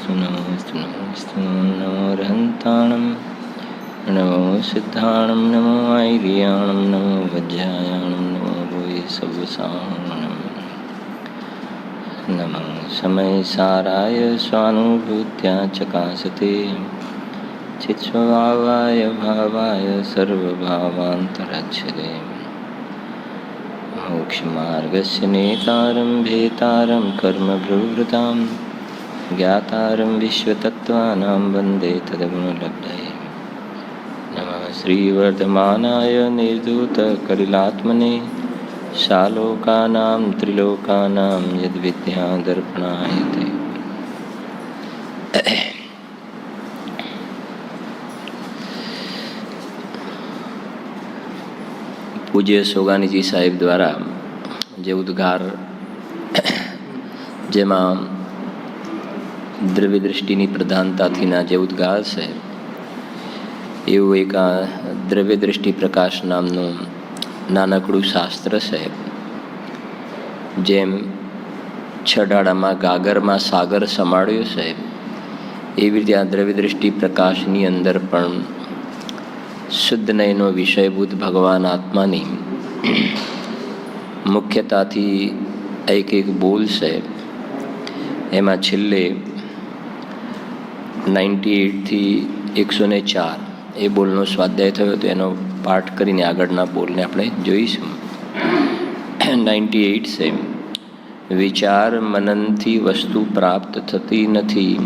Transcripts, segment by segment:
નમોસ્તુ નમો રહંતાણમ નમો સિદ્ધાણમ નમો આઈર્યાણમ નમો વજ્રાયાણમ નમો ભૂય સવસાણમ નમો સમય સારાય સ્વાનુભૂત્યા ચકાસતે ચિત્સ્વભાવાય ભાવાય સર્વભાવાંતરચ્છતે મોક્ષમાર્ગસ્ય નેતારં ભેતારં કર્મ પ્રવૃત્તાં જ્ઞાતારં વિશ્વતત્ત્વાનાં વંદે તદ્ગુણલબ્ધયે નમઃ શ્રીવર્ધમાનાય નિર્ધૂતકલિલાત્મને શાલોકાનાં ત્રિલોકાનાં યદ્વિદ્યાદર્પણાય તે પૂજ્ય સોગાનીજી સાહેબ દ્વારા જે ઉદ્ગાર, જેમાં દ્રવ્ય દૃષ્ટિની પ્રધાનતાથીના જે ઉદ્ગાર છે, એવું એક આ દ્રવ્ય દૃષ્ટિ પ્રકાશ નામનું નાનકડું શાસ્ત્ર છે. જેમ છડાડામાં ગાગરમાં સાગર સમાડ્યો છે, એવી રીતે આ દ્રવ્ય દૃષ્ટિ પ્રકાશની અંદર પણ શુદ્ધ નયનો વિષયભૂત ભગવાન આત્માની મુખ્યતાથી એક બોલ છે. એમાં છેલ્લે 98 થી 104 એ બોલનો સ્વાધ્યાય થયો, તો એનો પાઠ કરીને આગળના બોલને આપણે જોઈશું. 98 છે: વિચાર મનનથી વસ્તુ પ્રાપ્ત થતી નથી,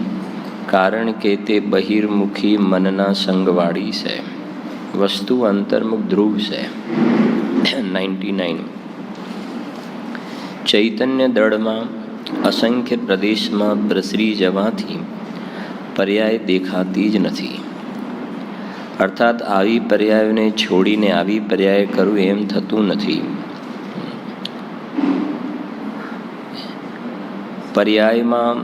કારણ કે તે બહિર્મુખી મનના સંગવાળી છે. વસ્તુ અંતર્મુખ ધ્રુવ છે. 99 ચૈતન્ય દળમાં અસંખ્ય પ્રદેશમાં પ્રસરી જવાથી પર્યાય દેખાતી જ નથી. અર્થાત આવી પર્યાયોને છોડીને આવી પર્યાય કરવું એમ થતું નથી. પર્યાયમાં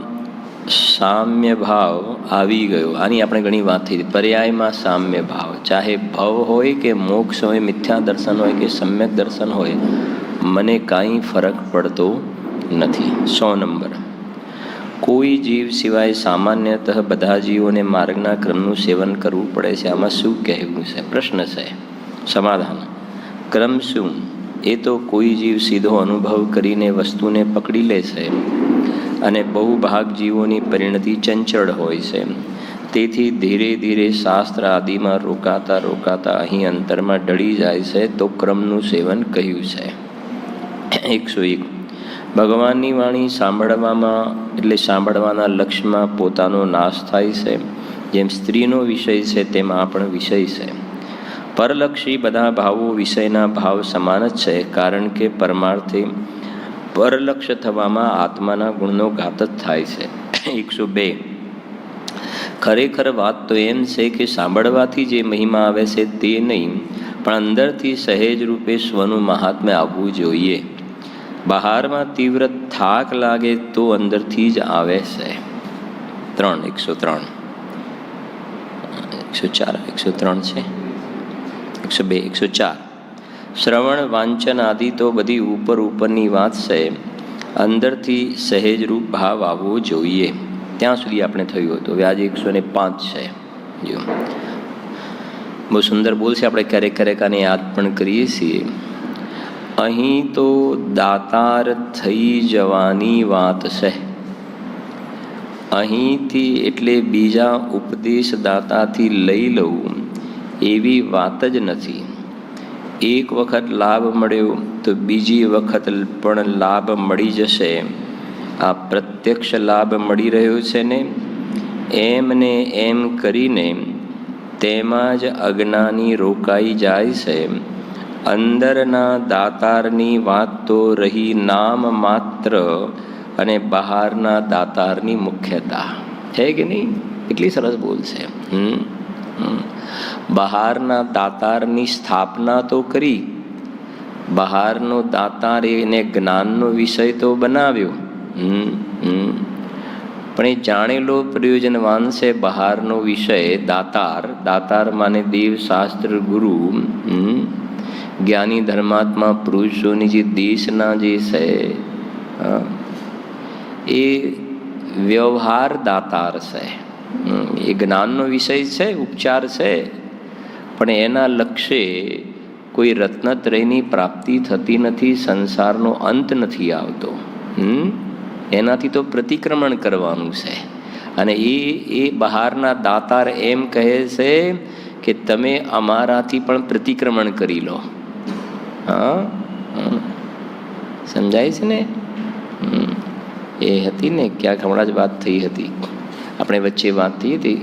સામ્ય ભાવ આવી ગયો. આની આપણે ઘણી વાત થઈ. પર્યાયમાં સામ્ય ભાવ, ચાહે ભવ હોય કે મોક્ષ હોય, મિથ્યા દર્શન હોય કે સમ્યક દર્શન હોય, મને કાંઈ ફરક પડતો નથી. 100 નંબર. કોઈ જીવ સિવાય સામાન્યતઃ બધા જીવોને માર્ગના ક્રમનું સેવન કરવું પડે છે. આમાં શું કહેવું છે? પ્રશ્ન છે. સમાધાન: ક્રમ શું? એ તો કોઈ જીવ સીધો અનુભવ કરીને વસ્તુને પકડી લે છે, અને બહુભાગ જીવોની પરિણતિ ચંચળ હોય છે. તેથી ધીરે ધીરે શાસ્ત્ર આદિમાં રોકાતા રોકાતા અહીં અંતરમાં ડળી જાય છે, તો ક્રમનું સેવન કહ્યું છે. 101. ભગવાનની વાણી સાંભળવામાં એટલે સાંભળવાના લક્ષ્યમાં પોતાનો નાશ થાય છે. જેમ સ્ત્રીનો વિષય છે, તેમાં આ પણ વિષય છે. પરલક્ષી બધા ભાવો વિષયના ભાવ સમાન જ છે, કારણ કે પરમાર્થે પરલક્ષ થવામાં આત્માના ગુણનો ઘાત જ થાય છે. 102. ખરેખર વાત તો એમ છે કે સાંભળવાથી જે મહિમા આવે છે તે નહીં, પણ અંદરથી સહેજ રૂપે સ્વનું મહાત્મ્ય આવવું જોઈએ. બહારમાં તીવ્ર થાક લાગે તો અંદરથી જ આવે છે. 103. 104 103 છે. 102 104. શ્રવણ વાંચન આદિ તો બધી ઉપરની વાત છે, અંદરથી સહેજ રૂપ ભાવ આવવો જોઈએ. ત્યાં સુધી આપણે થયું હતું. હવે આજે 105 છે. જો બહુ સુંદર બોલ છે. આપણે ક્યારેક ક્યારેક આને યાદ પણ કરીએ છીએ. અહીં તો દાતાર થઈ જવાની વાત છે. અહીંથી એટલે બીજા ઉપદેશદાતાથી લઈ લઉં એવી વાત જ નથી. એક વખત લાભ મળ્યો તો બીજી વખત પણ લાભ મળી જશે. આ પ્રત્યક્ષ લાભ મળી રહ્યો છે ને, એમને એમ કરીને તેમાં જ અજ્ઞાની રોકાઈ જાય છે. અંદરના દાતારની વાત તો રહી નામ માત્ર, અને બહારના દાતારની મુખ્યતા. છે કે નહીં? કેટલી સરસ બોલ છે. બહારના દાતારની સ્થાપના તો કરી, બહારનો દાતાર એને જ્ઞાનનો વિષય તો બનાવ્યો, પણ એ જાણેલો પ્રયોજનવાન છે. બહારનો વિષય દાતાર, દાતાર માને દેવ, શાસ્ત્ર, ગુરુ, જ્ઞાની ધર્માત્મા પુરુષોની જે દેશના જે છે એ વ્યવહાર દાતાર છે. એ જ્ઞાનનો વિષય છે, ઉપચાર છે, પણ એના લક્ષ્યે કોઈ રત્નત્રયની પ્રાપ્તિ થતી નથી, સંસારનો અંત નથી આવતો. એનાથી તો પ્રતિક્રમણ કરવાનું છે. અને એ બહારના દાતાર એમ કહે છે કે તમે અમારાથી પણ પ્રતિક્રમણ કરી લો. હા, સમજાય છે ને? એ હતી ને, ક્યાંક હમણાં જ વાત થઈ હતી, આપણે વચ્ચે વાત થઈ હતી.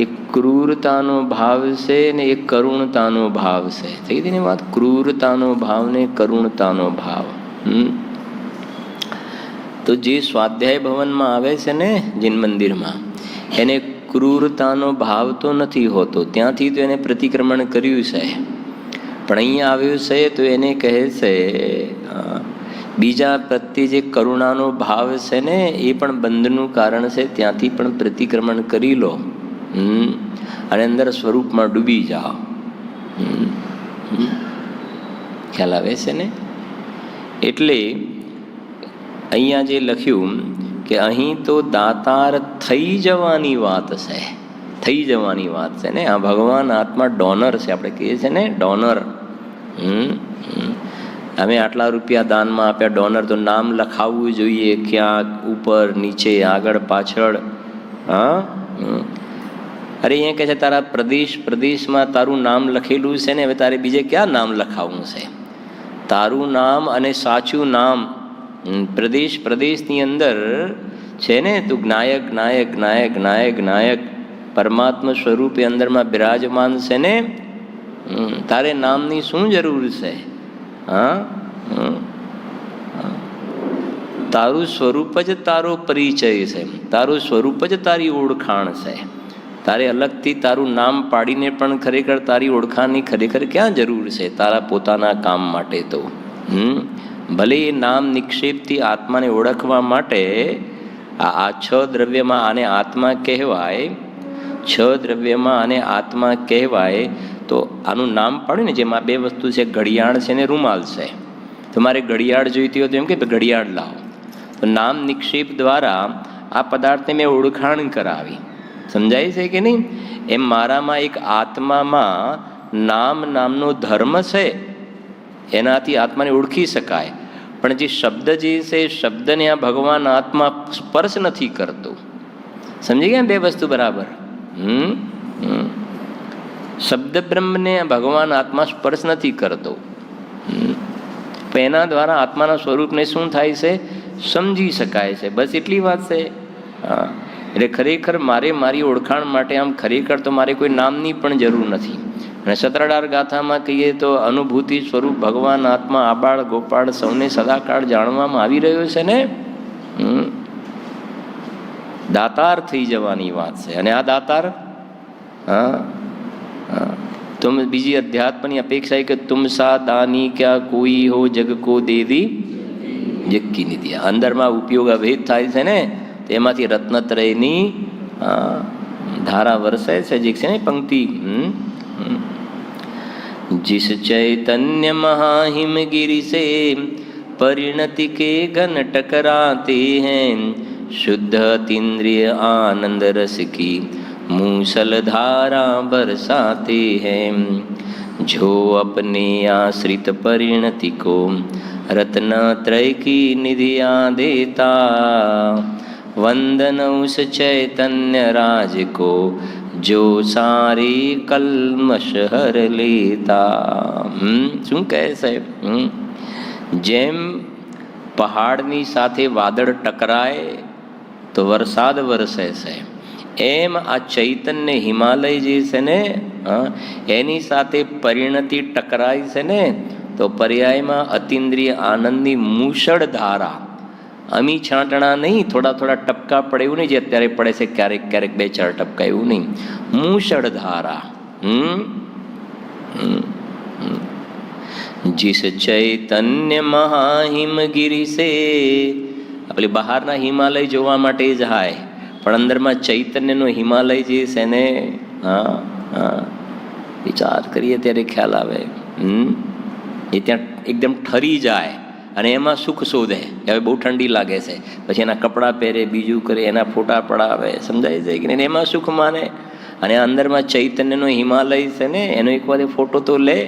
એક ક્રૂરતાનો ભાવ છે ને એક કરુણતાનો ભાવ છે. થઈ હતી ને વાત, ક્રૂરતાનો ભાવ ને કરુણતાનો ભાવ. તો જે સ્વાધ્યાય ભવનમાં આવે છે ને જૈન મંદિરમાં, એને ક્રૂરતાનો ભાવ તો નથી હોતો, ત્યાંથી તો એને પ્રતિક્રમણ કર્યું છે. પણ અહીંયા આવ્યું છે તો એને કહે છે બીજા પ્રત્યે જે કરુણાનો ભાવ છે ને એ પણ બંધનું કારણ છે, ત્યાંથી પણ પ્રતિક્રમણ કરી લો અને અંદર સ્વરૂપમાં ડૂબી જાઓ. ખ્યાલ આવે છે ને? એટલે અહીંયા જે લખ્યું કે અહીં તો દાતાર થઈ જવાની વાત છે, થઈ જવાની વાત છે ને. આ ભગવાન આત્મા ડોનર છે, આપણે કહીએ છીએ ને ડોનર. અમે આટલા રૂપિયા દાનમાં આપ્યા, ડોનર તો નામ લખાવવું જોઈએ ક્યાંક, ઉપર નીચે આગળ પાછળ. હા, અરે અહીંયા કહે છે તારા પ્રદેશમાં તારું નામ લખેલું છે ને, હવે તારે બીજે ક્યાં નામ લખાવવું છે? તારું નામ અને સાચું નામ પ્રદેશની અંદર છે ને, તું નાયક નાયક નાયક નાયક નાયક પરમાત્મા સ્વરૂપે અંદરમાં બિરાજમાન છે ને, તારે નામની શું જરૂર છે? હા, તારું સ્વરૂપ જ તારો પરિચય છે, તારું સ્વરૂપ જ તારી ઓળખાણ છે. તારે અલગથી તારું નામ પાડીને પણ ખરેખર તારી ઓળખાણની ખરેખર ક્યાં જરૂર છે તારા પોતાના કામ માટે? તો ભલે એ નામ નિક્ષેપથી આત્માને ઓળખવા માટે આ 6 દ્રવ્યમાં આને આત્મા કહેવાય, 6 દ્રવ્યમાં આને આત્મા કહેવાય. તો આનું નામ પાડ્યું ને, જેમાં 2 વસ્તુ છે, ઘડિયાળ છે ને રૂમાલ છે. તમારે ઘડિયાળ જોઈતી હોય તો એમ કે ઘડિયાળ લાવો. તો નામ નિક્ષેપ દ્વારા આ પદાર્થને મેં ઓળખાણ કરાવી. સમજાય છે કે નહીં? એમ મારામાં એક આત્મામાં નામનો ધર્મ છે, એનાથી આત્માને ઓળખી શકાય. પણ જે શબ્દ જે છે, શબ્દને આ ભગવાન આત્મા સ્પર્શ નથી કરતો. સમજી ગયા 2 વસ્તુ બરાબર? શબ્દ બ્રહ્મને ભગવાન આત્મા સ્પર્શ નથી કરતો. પણ એના દ્વારા આત્માના સ્વરૂપને શું થાય છે? સમજી શકાય છે. બસ એટલી વાત છે. હા, એટલે ખરેખર મારે મારી ઓળખાણ માટે આમ ખરેખર તો મારે કોઈ નામની પણ જરૂર નથી. અને સત્રાડાર ગાથામાં કહીએ તો અનુભૂતિ સ્વરૂપ ભગવાન આત્મા આબાળ ગોપાળ સૌને સદાકાળ જાણવામાં આવી રહ્યો છે ને. દાતાર થઈ જવાની વાત છે. અને આ દાતાર तुम બીજી અધ્યાત્મની અપેક્ષા કે તુમ સા દાની ક્યા કોઈ હો જગ કો દેવી જગકી નિધિ. અંદરમાં ઉપયોગ અભેદ થાય છે ને, તેમાંથી રત્નત્રયની ધારા વરસે છે. જે છે ને પંક્તિ, जिस चैतन्य महाहिमगिरि से परिणति के घन टकराते हैं, शुद्ध अतीन्द्रिय आनंद रस की मूसल धारा बरसाते हैं, जो अपने आश्रित परिणति को रत्नत्रय की निधियाँ देता, वंदन उस चैतन्य राज को जो सारे कल्मश हर लेता. શું કહે સાહેબ? જેમ પહાડની સાથે વાદળ ટકરાય તો વરસાદ વરસે છે, એમ આ ચૈતન્ય હિમાલય જે છે ને, એની સાથે પરિણતિ ટકરાય છે ને, તો પર્યાયમાં અતિન્દ્રિય આનંદની મૂષળ ધારા, અમી છાંટણા નહીં, થોડા થોડા ટપકા પડે એવું નહીં, જે અત્યારે પડે છે ક્યારેક ક્યારેક 2-4 ટપકા, એવું નહીં. મૂષળ ધારા. जिस चैतन्य महाहिमगिरि से, પેલી બહારના હિમાલય જોવા માટે જાય, પણ અંદરમાં ચૈતન્યનો હિમાલય જે છે ને, વિચાર કરીએ ત્યારે ખ્યાલ આવે. એ ત્યાં એકદમ ઠરી જાય અને એમાં સુખ શોધે કે હવે બહુ ઠંડી લાગે છે, પછી એના કપડાં પહેરે, બીજું કરે, એના ફોટા પડાવે, સમજાય છે કે નહીં, એમાં સુખ માને. અને અંદરમાં ચૈતન્યનો હિમાલય છે ને, એનો એક વાર ફોટો તો લે.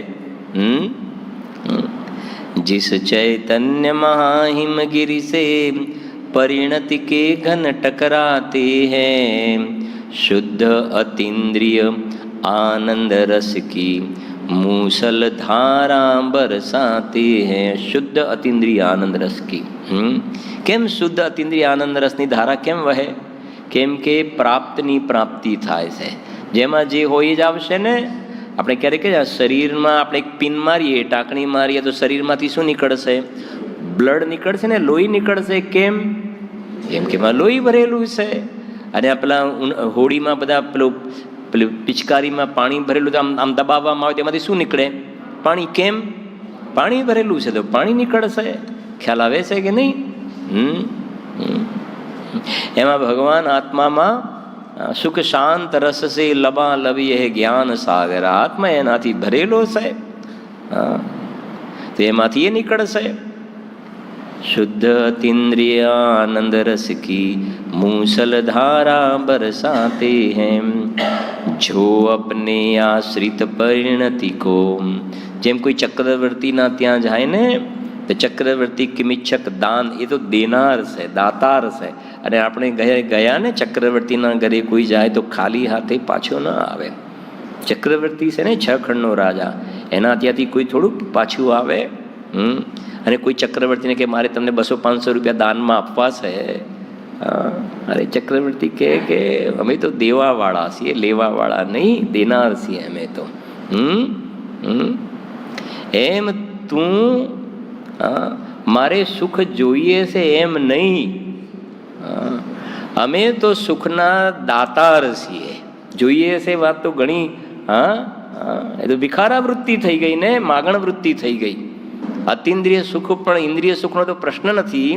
जिस चैतन्य महाहिमगिरि से परिणति के घन टकराते हैं, शुद्ध अतीन्द्रिय आनंद रस की मूसल धारा बरसाते हैं. શુદ્ધ અતીન્દ્રિય આનંદ રસ કી. કેમ શુદ્ધ અતીન્દ્રિય આનંદ રસની ધારા કેમ વહે? કેમ કે પ્રાપ્તની પ્રાપ્તિ થાય છે. જેમાં જે હોય જ આવશે ને. આપણે ક્યારેક શરીરમાં આપણે એક પિન મારીએ, ટાંકણી મારીએ તો શરીરમાંથી શું નીકળશે? બ્લડ નીકળશે ને, લોહી નીકળશે. કેમ? કેમ કે એમાં લોહી ભરેલું છે. અને આ પેલા હોળીમાં બધા પેલું પિચકારીમાં પાણી ભરેલું તો આમ દબાવવામાં આવે તેમાંથી શું નીકળે? પાણી. કેમ? પાણી ભરેલું છે તો પાણી નીકળશે. ખ્યાલ આવે છે કે નહીં? એમાં ભગવાન આત્મામાં સુખ શાંત રસ સે લબા લવી હે જ્ઞાન સાગર. આત્મા એનાથી ભરેલો છે તો એમાંથી એ નીકળશે. શુદ્ધ અતીન્દ્રિય આનંદ રસ કી મૂસલ ધારા બરસાતે हैं, જો અપને આશ્રિત પરિણતિ કો. જેમ કોઈ ચક્રવર્તીના ત્યાં જાય ને તો ચક્રવર્તી કિમિચ્છક દાન, એ તો દેનાર છે, દાતાર છે. અને આપણે ગયા ને ચક્રવર્તીના ઘરે કોઈ જાય તો ખાલી હાથે પાછો ન આવે. ચક્રવર્તી છે ને 6 ખંડનો રાજા, એના ત્યાંથી કોઈ થોડુંક પાછું આવે? અને કોઈ ચક્રવર્તીને કે મારે તમને 200-500 રૂપિયા દાનમાં આપવા છે. અરે ચક્રવર્તી કે અમે તો દેવાવાળા છીએ, લેવાવાળા નહીં, દેનાર છીએ અમે તો. એમ તું મારે સુખ જોઈએ છે એમ નહીં. અમે તો સુખના દાતાર છીએ. જોઈએ છે વાત તો ઘણી. એ તો ભિખારા વૃત્તિ થઈ ગઈ ને, માગણ વૃત્તિ થઈ ગઈ. અતિન્દ્રિય સુખ પણ, ઇન્દ્રિય સુખનો તો પ્રશ્ન નથી.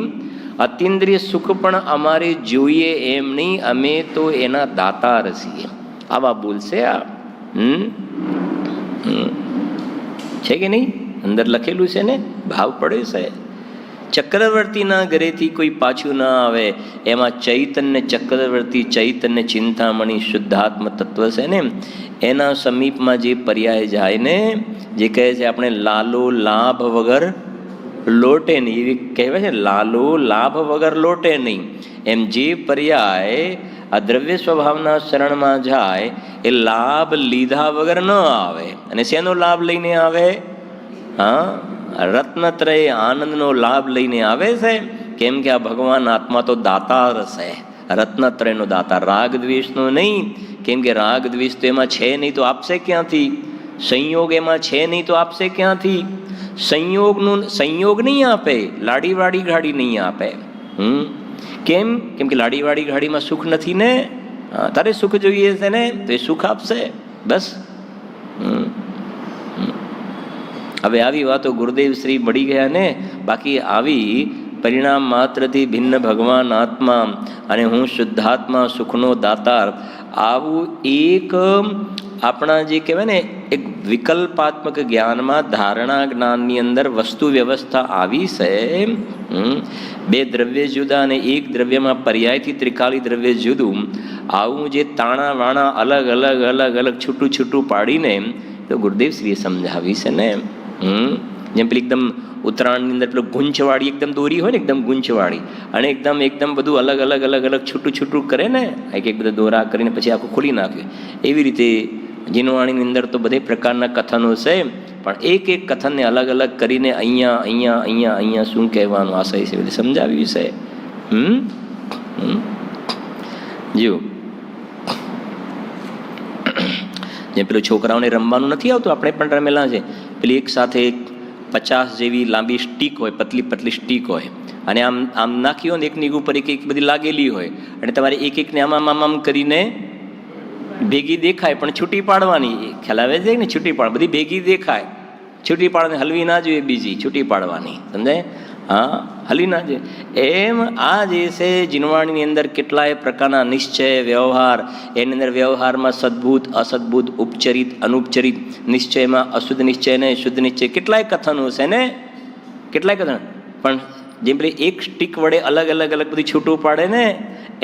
અતિન્દ્રિય સુખ પણ અમારે જોઈએ એમ નહીં, અમે તો એના દાતાર છીએ. આવા બોલશે આ. છે કે નહીં? અંદર લખેલું છે ને, ભાવ પડે છે. ચક્રવર્તીના ઘરેથી કોઈ પાછું ના આવે. એમાં ચૈતન્ય ચક્રવર્તી, ચૈતન્ય ચિંતામણી શુદ્ધાત્મ તત્વ છે ને, એના સમીપમાં જે પર્યાય જાય ને, જે કહે છે આપણે લાલો લાભ વગર લોટે નહીં, એવી કહેવાય છે, લાલો લાભ વગર લોટે નહીં. એમ જે પર્યાય આ દ્રવ્ય સ્વભાવના શરણમાં જાય એ લાભ લીધા વગર ન આવે. અને શેનો લાભ લઈને આવે? રત્નત્રય આનંદનો લાભ લઈને આવે છે. કેમ કે આ ભગવાન આત્મા તો દાતાર છે, રત્નત્રયનો દાતાર, રાગ દ્વેષનો નહીં. કેમ કે રાગ દ્વેષ તો એમાં છે નહીં તો આપશે ક્યાંથી? સંયોગ એમાં છે નહીં તો આપશે ક્યાંથી? સંયોગ નહીં આપે, લાડીવાળી ગાડી નહીં આપે. કેમ? કેમ કે લાડીવાળી ગાડીમાં સુખ નથી ને. તારે સુખ જોઈએ છે ને તો એ સુખ આપશે. બસ. હવે આવી વાતો ગુરુદેવ શ્રી મળી ગયા ને. બાકી આવી પરિણામ માત્રથી ભિન્ન ભગવાન આત્મા અને હું શુદ્ધાત્મા સુખનો દાતાર, આવું એક આપણા જે કહેવાય ને એક વિકલ્પાત્મક જ્ઞાનમાં, ધારણા જ્ઞાનની અંદર વસ્તુ વ્યવસ્થા આવી છે. 2 દ્રવ્ય જુદા અને એક દ્રવ્યમાં પર્યાયથી ત્રિકાળી દ્રવ્ય જુદું, આવું જે તાણા વાણા અલગ અલગ અલગ અલગ છૂટું છૂટું પાડીને તો ગુરુદેવ શ્રીએ સમજાવી છે ને. જેમ પેલી એકદમ ઉત્તરાયણની અંદર પેલું ગુંચવાળી એકદમ દોરી હોય ને, એકદમ ગુંચવાળી, અને એકદમ બધું અલગ અલગ અલગ અલગ છૂટું છૂટું કરે ને, એક બધા દોરા કરીને પછી આખું ખોલી નાખ્યું. એવી રીતે જીનવાણીની અંદર તો બધે પ્રકારના કથનો છે, પણ એક એક કથનને અલગ અલગ કરીને અહીંયા અહીંયા અહીંયા અહીંયા શું કહેવાનું આશય છે બધું સમજાવ્યું છે. જો જેમ પેલું છોકરાઓને રમવાનું નથી આવતું, આપણે પણ રમેલા છે. પેલી એક સાથે 50 જેવી લાંબી સ્ટીક હોય, પતલી પતલી સ્ટીક હોય, અને આમ આમ નાખી હોય ને એકની ઉપર એક એક બધી લાગેલી હોય, અને તમારે એક એકને આમ કરીને ભેગી દેખાય પણ છૂટી પાડવાની. ખ્યાલ આવે છે ને? છૂટી પાડ, બધી ભેગી દેખાય, છૂટી પાડવાની, હલવી ના જોઈએ, બીજી છૂટી પાડવાની. સમજાય? હલી ના જોઈએ. એમ આ જે છે જીનવાણીની અંદર કેટલાય પ્રકારના નિશ્ચય વ્યવહાર, એની અંદર વ્યવહારમાં સદભૂત, અસદભૂત, ઉપચરિત, અનુપચરિત, નિશ્ચયમાં અશુદ્ધ નિશ્ચય ને શુદ્ધ નિશ્ચય, કેટલાય કથનો છે ને, કેટલાય કથન. પણ જેમ પેલી એક સ્ટીક વડે અલગ અલગ અલગ બધું છૂટું પાડે ને,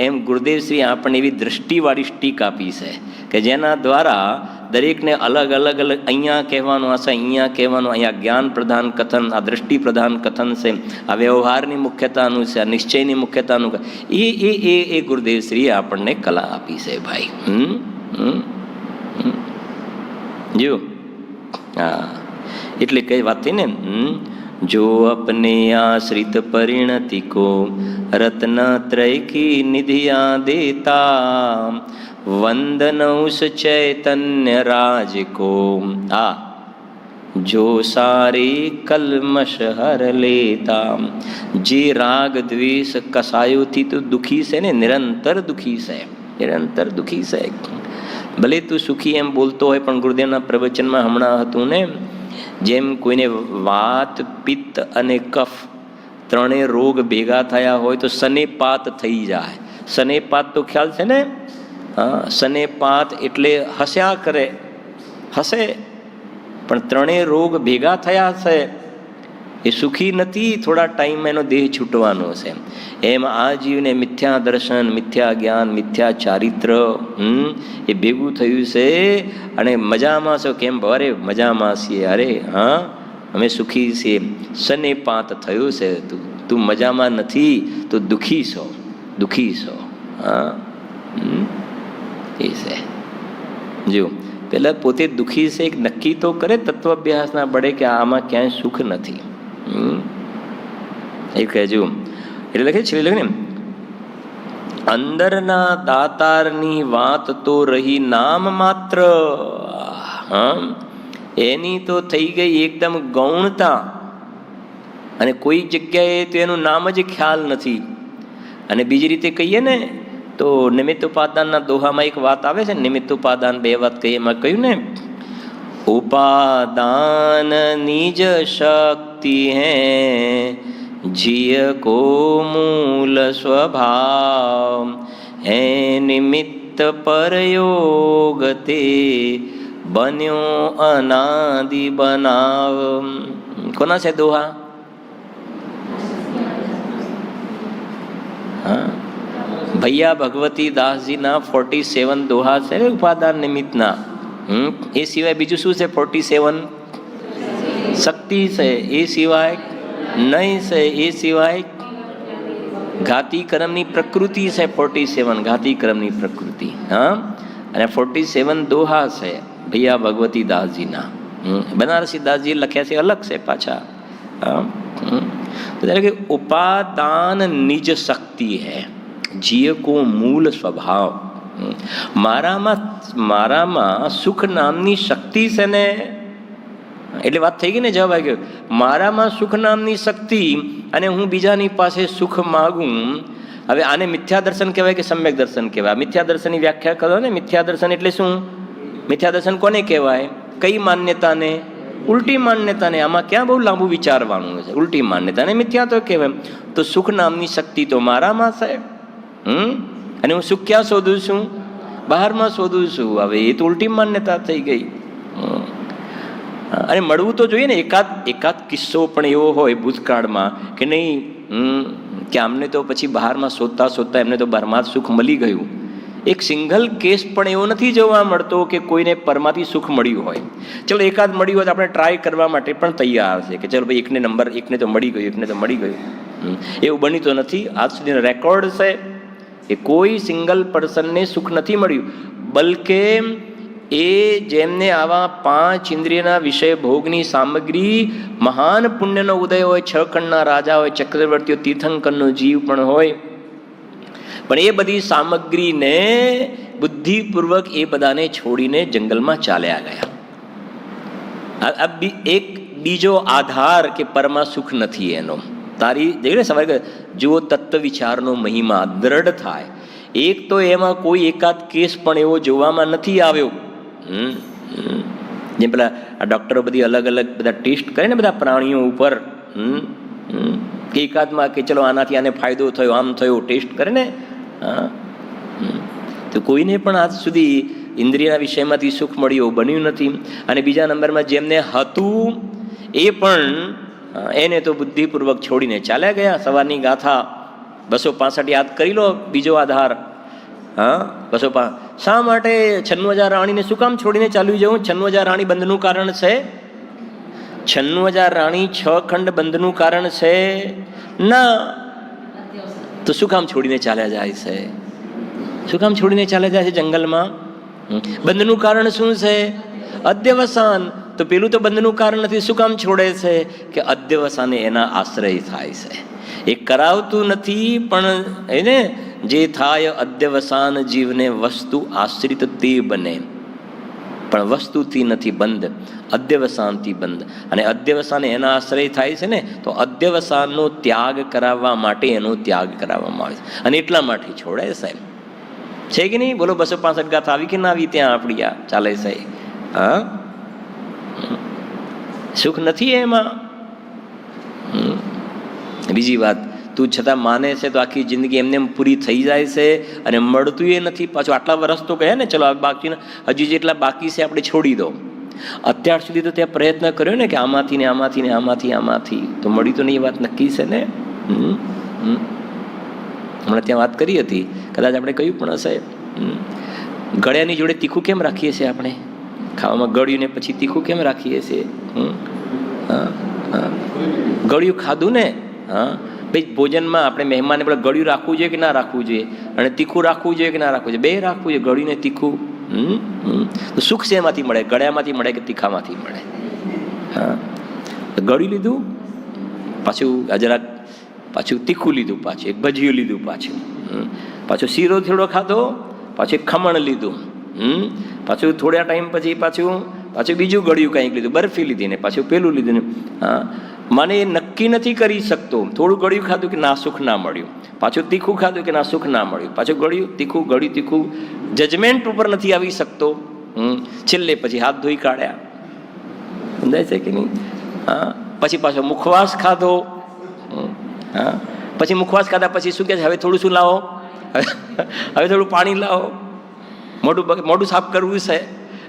એમ ગુરુદેવશ્રી આપણને એવી દૃષ્ટિવાળી સ્ટીક આપી છે કે જેના દ્વારા દરેકને અલગ અલગ અલગ અહીંયા કહેવાનું હશે, અહીંયા કહેવાનું, અહીંયા જ્ઞાન પ્રધાન કથન, આ દૃષ્ટિ પ્રધાન કથન છે, આ વ્યવહારની મુખ્યતાનું છે, આ નિશ્ચયની મુખ્યતાનું એ ગુરુદેવશ્રીએ આપણને કલા આપી છે ભાઈ. જો હા, એટલે કઈ વાત થઈ ને, જો અપને આશ્રિત પરિણતિ કો રત્ન ત્રય કી નિધિયા દેતા, વંદનૌસ ચૈતન્ય રાજ કો આ જો સારે કલમશ હર લેતા. જે રાગ દ્વેષ કસાયોથી તું દુઃખી છે ને, નિરંતર દુઃખી છે, નિરંતર દુઃખી છે. ભલે તું સુખી એમ બોલતો હોય, પણ ગુરુદેવના પ્રવચનમાં હમણાં હતું ને, જેમ કોઈને વાત, પિત્ત અને કફ ત્રણેય રોગ ભેગા થયા હોય તો સનેપાત થઈ જાય. સનેપાત તો ખ્યાલ છે ને? હા, સનેપાત એટલે હસ્યા કરે, હસે, પણ ત્રણેય રોગ ભેગા થયા છે, એ સુખી નથી. થોડા ટાઈમમાં એનો દેહ છૂટવાનો છે. એમ આ જીવને મિથ્યા દર્શન, મિથ્યા જ્ઞાન, મિથ્યા ચારિત્ર એ ભેગું થયું છે. અને મજામાં છો કેમ? અરે મજામાં છીએ, અરે હા અમે સુખી છીએ. સનેપાત થયું છે, તું મજામાં નથી, તું દુઃખી છો, દુઃખી છો. હા એ છે. જો પેલા પોતે દુઃખી છે, એક નક્કી તો કરે તત્વાભ્યાસના બળે કે આમાં ક્યાંય સુખ નથી. એ કહેજો એટલે લખે છે ને, અંદરના દાતારની વાત તો રહી નામ માત્ર, એની તો થઈ ગઈ એકદમ ગૌણતા, અને કોઈ જગ્યાએ તો એનું નામ જ ખ્યાલ નથી. અને બીજી રીતે કહીએ ને તો નિમિત્તોપાદાનના દોહામાં એક વાત આવે છે, નિમિત્તોપાદાન બે વાત કહીએ, એમાં કહ્યું ને, ઉપાદાન નિજ શક્તિ હૈ જીય કો મૂલ સ્વભાવ, હે નિમિત્ત પરયોગ તે બન્યો અનાદિ બનાવ. કોના છે દોહા? હા, ભૈયા ભગવતી દાસજીના 47 દોહા છે ને ઉપાદાન નિમિત્તના. એ સિવાય બીજું શું છે? 47 શક્તિ છે, એ સિવાય નહીં છે, એ સિવાય ઘાતી કર્મની પ્રકૃતિ છે. 47 ઘાતી કર્મની પ્રકૃતિ. હા, અને 47 દોહા છે ભૈયા ભગવતી દાસજીના. બનારસી દાસજી લખ્યા છે, અલગ છે પાછા. કે ઉપાદાન નિજ શક્તિ હૈ જીય કો મૂલ સ્વભાવ. મારામાં સુખ નામની શક્તિ છે ને, એટલે વાત થઈ ગઈ ને, જવાબ આવી ગયો. મારામાં સુખ નામની શક્તિ, અને હું બીજાની પાસે સુખ માગું. હવે આને મિથ્યા દર્શન કહેવાય કે સમ્યક દર્શન કહેવાય? મિથ્યા દર્શનની વ્યાખ્યા કરો ને. મિથ્યા દર્શન એટલે શું? મિથ્યા દર્શન કોને કહેવાય? કઈ માન્યતાને? ઉલટી માન્યતાને. આમાં ક્યાં બહુ લાંબુ વિચારવાનું છે? ઉલટી માન્યતાને મિથ્યા તો કહેવાય. તો સુખ નામની શક્તિ તો મારામાં છે, અને હું સુખ ક્યાં શોધું છું? બહારમાં શોધું છું. હવે એ તો ઉલટી માન્યતા થઈ ગઈ. અને મળવું તો જોઈએ ને. એકાદ કિસ્સો પણ એવો હોય ભૂતકાળમાં કે નહીં, કે આમને તો પછી બહારમાં શોધતા શોધતા એમને તો બહારમાં જ સુખ મળી ગયું. એક સિંગલ કેસ પણ એવો નથી જોવા મળતો કે કોઈને પરમાથી સુખ મળ્યું હોય. ચલો એકાદ મળ્યું હોય તો આપણે ટ્રાય કરવા માટે પણ તૈયાર છે કે ચલો ભાઈ એકને નંબર, એકને તો મળી ગયું, એકને તો મળી ગયું. એવું બની તો નથી. આજ સુધીનો રેકોર્ડ છે એ કોઈ સિંગલ પર્સનને સુખ નથી મળ્યું. બલકે એ જેમને આવા 5 ઇન્દ્રિયના વિષય ભોગની સામગ્રી, મહાન પુણ્યનો ઉદય હોય, 6 ખંડના રાજા હોય, ચક્રવર્તીઓ, તીર્થંકરનો જીવ પણ હોય, પણ એ બધી સામગ્રીને બુદ્ધિપૂર્વક એ બધાને છોડીને જંગલમાં ચાલ્યા ગયા. એક બીજો આધાર કે પરમાં સુખ નથી એનો. તારી જઈને સવારે જુઓ તત્વ વિચારનો મહિમા દ્રઢ થાય. એક તો એમાં કોઈ એકાદ કેસ પણ એવો જોવામાં નથી આવ્યો. જેમ પેલા આ ડૉક્ટરો બધી અલગ અલગ બધા ટેસ્ટ કરે ને બધા પ્રાણીઓ ઉપર, કે એકાદમાં કે ચલો આનાથી આને ફાયદો થયો, આમ થયો, ટેસ્ટ કરે ને. તો કોઈને પણ આજ સુધી ઇન્દ્રિયના વિષયમાંથી સુખ મળ્યું બન્યું નથી. અને બીજા નંબરમાં જેમને હતું એ પણ એને તો બુદ્ધિપૂર્વક છોડીને ચાલ્યા ગયા. સવારની ગાથા 265 યાદ કરી લો, બીજો આધાર. હા, 205. શા માટે 96,000 રાણીને શું કામ છોડીને ચાલ્યું જવું? 96,000 રાણી બંધનું કારણ છે? 96,000 રાણી 6 ખંડ બંધનું કારણ છે ના? તો શું કામ છોડીને ચાલ્યા જાય છે? શું કામ છોડીને ચાલ્યા જાય છે જંગલમાં? બંધનું કારણ શું છે? અધ્યવસાન. તો પેલું તો બંધનું કારણ નથી, શું કામ છોડે છે? કે અધ્યવસાને એના આશ્રય થાય છે. એ કરાવતું નથી, પણ એને જે થાય અધ્યવસાન જીવને વસ્તુ આશ્રિત તે બને, પણ વસ્તુથી નથી બંધ, અધ્યવસાનથી બંધ. અને અધ્યવસાન એના આશ્રય થાય છે ને, તો અધ્યવસાનનો ત્યાગ કરાવવા માટે એનો ત્યાગ કરાવવામાં આવે છે, અને એટલા માટે છોડે સાહેબ. છે કે નહીં? બોલો, 265 ગાથા આવી કે ના આવી ત્યાં આપણી આ ચાલે સાહેબ? હા, સુખ નથી એમાં. બીજી વાત, તું છતાં માને છે તો આખી જિંદગી એમને પૂરી થઈ જાય છે અને મળતું એ નથી પાછું. આટલા વર્ષ તો કહે ને, ચલો બાકી હજી જેટલા બાકી છે આપણે છોડી દો. અત્યાર સુધી તો ત્યાં પ્રયત્ન કર્યો ને કે આમાંથી ને આમાંથી ને આમાંથી આમાંથી તો મળી તો નહીં, વાત નક્કી છે ને. હમણાં ત્યાં વાત કરી હતી, કદાચ આપણે કહ્યું પણ હશે, ગળ્યાની જોડે તીખું કેમ રાખીએ છીએ આપણે? ખાવામાં ગળ્યું ને પછી તીખું કેમ રાખીએ છીએ? ગળ્યું ખાધું ને, હા ભાઈ, ભોજનમાં આપણે મહેમાનને પેલા ગળ્યું રાખવું જોઈએ કે ના રાખવું જોઈએ, અને તીખું રાખવું જોઈએ કે ના રાખવું જોઈએ? બે રાખવું જોઈએ, ગળ્યું ને તીખું. તો સુખ શેમાંથી મળે? ગળ્યામાંથી મળે કે તીખામાંથી મળે? હા, ગળ્યું લીધું, પાછું જરાક પાછું તીખું લીધું, પાછું એક ભજીયું લીધું, પાછું શીરો થોડો ખાધો, પાછું ખમણ લીધું, પાછું થોડા ટાઈમ પછી પાછું બીજું ગળ્યું કંઈક લીધું, બરફી લીધી ને પાછું પેલું લીધું. હા, મને એ નક્કી નથી કરી શકતો. થોડું ગળ્યું ખાધું કે ના સુખ ના મળ્યું, પાછું તીખું ખાધું કે ના સુખ ના મળ્યું, પાછું ગળ્યું તીખું, ગળ્યું તીખું, જજમેન્ટ ઉપર નથી આવી શકતો. છેલ્લે પછી હાથ ધોઈ કાઢ્યા, સમજાય છે કે નહીં? હા, પછી પાછો મુખવાસ ખાધો. હા, પછી મુખવાસ ખાધા પછી શું કહે છે? હવે થોડું શું લાવો, હવે થોડું પાણી લાવો, મોઢું સાફ કરવું છે.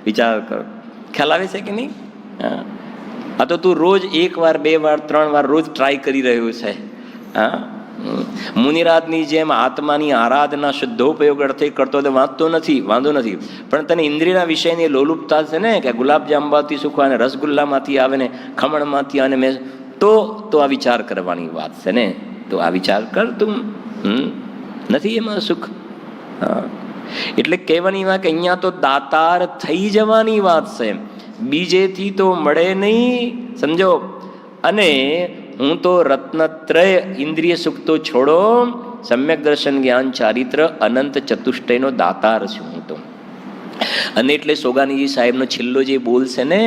વિચાર કરો, ખ્યાલ આવે છે કે નહીં? હા, આ તો તું રોજ 1 વાર 2 વાર 3 વાર રોજ ટ્રાય કરી રહ્યો છે. હા, મુનિરાજની જેમ આત્માની આરાધના શુદ્ધોપયોગ અર્થે કરતો તો વાંધો નથી, પણ તને ઇન્દ્રિયના વિષયની લોલુપતા છે ને, કે ગુલાબજાંબાથી સુખ અને રસગુલ્લામાંથી આવે ને ખમણમાંથી આવે ને, તો આ વિચાર કરવાની વાત છે ને. તો આ વિચાર કર તું. નથી એમાં સુખ. હા, એટલે કહેવાની વાત કે અહીંયા તો દાતાર થઈ જવાની વાત છે, બીજેથી તો મળે નહીં, સમજો. અને હું તો રત્નત્રય ઇન્દ્રિય સુખ તો છોડો, સમ્યક દર્શન જ્ઞાન ચારિત્ર અનંત ચતુષ્ટયનો દાતાર છું હું તો. અને એટલે સોગાનીજી સાહેબનો છેલ્લો જે બોલ છે ને,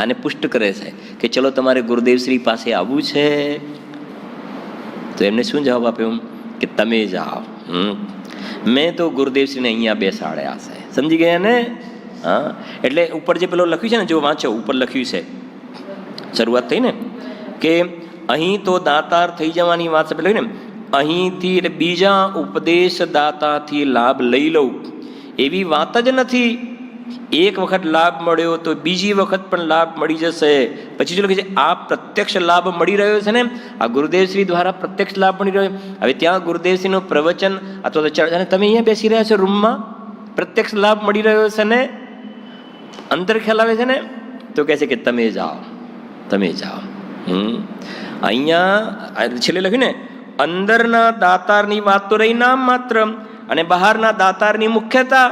આને પુષ્ટ કરે છે કે ચલો તમારે ગુરુદેવશ્રી પાસે આવવું છે. તો એમને શું જવાબ આપ્યો? કે તમે જાઓ. મેં તો ગુરુદેવશ્રીને અહીંયા બેસાડ્યા છે, સમજી ગયા ને? હા, એટલે ઉપર જે પેલો લખ્યું છે ને, જો વાંચો, ઉપર લખ્યું છે, શરૂઆત થઈ ને કે અહીં તો દાતાર થઈ જવાની વાત છે. પેલું ને અહીંથી એટલે બીજા ઉપદેશ દાતાથી લાભ લઈ લઉં એવી વાત જ નથી. એક વખત લાભ મળ્યો તો બીજી વખત પણ લાભ મળી જશે. પછી જો લખે છે આ પ્રત્યક્ષ લાભ મળી રહ્યો છે ને, આ ગુરુદેવશ્રી દ્વારા પ્રત્યક્ષ લાભ મળી રહ્યો. હવે ત્યાં ગુરુદેવશ્રીનું પ્રવચન અથવા તો ચર્ચા, તમે અહીંયા બેસી રહ્યા છો રૂમમાં, પ્રત્યક્ષ લાભ મળી રહ્યો છે ને, અંતર ખ્યાલ આવે છે ને. તો કહે છે કે તમે જાઓ, તમે જાઓ. અહીંયા છેલ્લે લખ્યું ને, અંદરના દાતારની વાત તો રહી નામ માત્ર, અને બહારના દાતારની મુખ્યતા.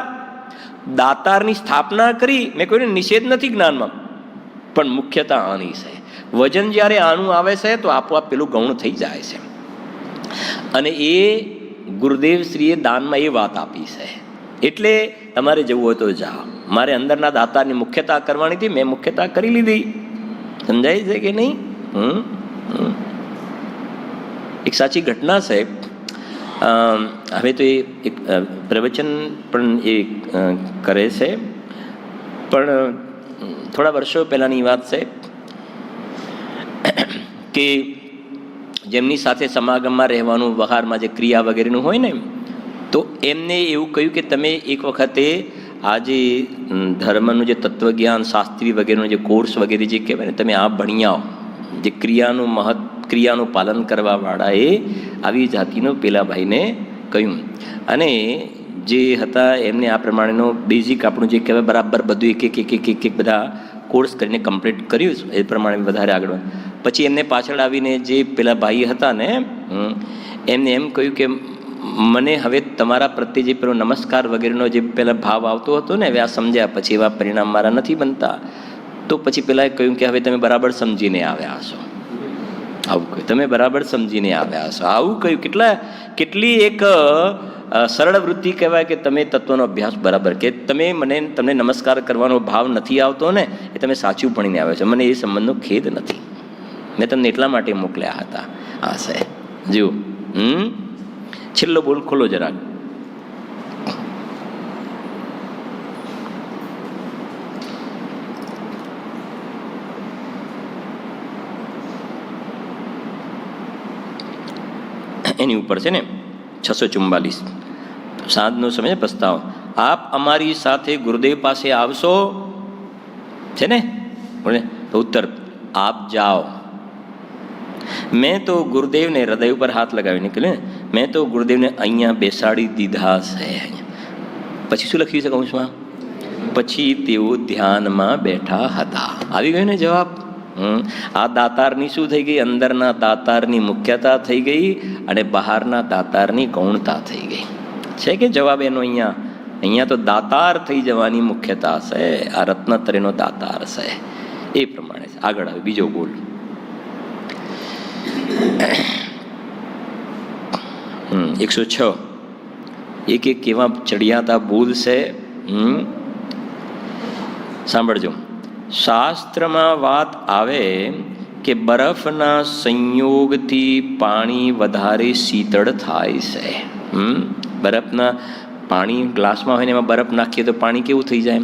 દાતારની સ્થાપના કરી, મેં કહ્યું ને નિષેધ નથી જ્ઞાનમાં, પણ મુખ્યતા આની છે. વજન જ્યારે આનું આવે છે તો આપોઆપ પેલું ગૌણ થઈ જાય છે. અને એ ગુરુદેવશ્રીએ દાનમાં એ વાત આપી છે. એટલે તમારે જવું હોય તો જાઓ. મારે અંદરના દાતારની મુખ્યતા કરવાની હતી, મેં મુખ્યતા કરી લીધી. સમજાય છે કે નહીં? એક સાચી ઘટના છે. હવે તો એ એક પ્રવચન પણ એ કરે છે, પણ થોડા વર્ષો પહેલાંની વાત છે કે જેમની સાથે સમાગમમાં રહેવાનું, વહારમાં જે ક્રિયા વગેરેનું હોય ને, તો એમને એવું કહ્યું કે તમે એક વખતે આ જે ધર્મનું જે તત્વજ્ઞાન શાસ્ત્રી વગેરેનો જે કોર્સ વગેરે જે કહેવાય ને, તમે આ ભણી આવો. જે ક્રિયાનું પાલન કરવાવાળાએ આવી જાતિનો પેલા ભાઈને કહ્યું. અને જે હતા એમને આ પ્રમાણેનો બેઝિક આપણું જે કહેવાય બરાબર બધું એક બધા કોર્સ કરીને કમ્પ્લીટ કર્યું એ પ્રમાણે વધારે આગળ. પછી એમને પાછળ આવીને જે પેલા ભાઈ હતા ને એમને એમ કહ્યું કે મને હવે તમારા પ્રત્યે જે પેલો નમસ્કાર વગેરેનો જે પેલા ભાવ આવતો હતો ને હવે આ સમજ્યા પછી એવા પરિણામ મારા નથી બનતા. તો પછી પેલાએ કહ્યું કે હવે તમે બરાબર સમજીને આવ્યા છો. આવું કહ્યું, તમે બરાબર સમજીને આવ્યા છો. આવું કહ્યું. કેટલી એક સરળ વૃત્તિ કહેવાય કે તમે તત્વનો અભ્યાસ બરાબર, કે તમને નમસ્કાર કરવાનો ભાવ નથી આવતો ને એ તમે સાચું ભણીને આવ્યા છો. મને એ સંબંધનો ખેદ નથી. મેં તમને એટલા માટે મોકલ્યા હતા. હા સાહેબ જુઓ. છેલ્લો બોલ ખોલો જરાક. એની ઉપર છે ને 644 સાંજનો સમય પ્રસ્તાવ. આપ અમારી સાથે ગુરુદેવ પાસે આવશો છે ને? તો ઉત્તર આપ જાઓ. મેં તો ગુરુદેવને હૃદય ઉપર હાથ લગાવી નીકળ્યો ને, મેં તો ગુરુદેવને અહીંયા બેસાડી દીધા છે. પછી શું લખ્યું છે કૌંસમાં? પછી તેઓ ધ્યાનમાં બેઠા હતા. આવી ગયો ને જવાબ. આ દાતારની શું થઈ ગઈ? અંદરના દાતારની મુખ્યતા થઈ ગઈ અને બહારના દાતારની ગૌણતા થઈ ગઈ. છે કે જવાબ એનો? અહીંયા તો દાતાર થઈ જવાની મુખ્યતા છે. આ રત્નત્રયનો દાતાર છે. એ પ્રમાણે આગળ આવે બીજો બોલ. 106 એક કેવા ચડિયાતા બોલ છે. સાંભળજો. શાસ્ત્રમાં વાત આવે કે બરફના સંયોગથી પાણી વધારે શીતળ થાય છે. બરફના પાણી ગ્લાસમાં હોય ને એમાં બરફ નાખીએ તો પાણી કેવું થઈ જાય?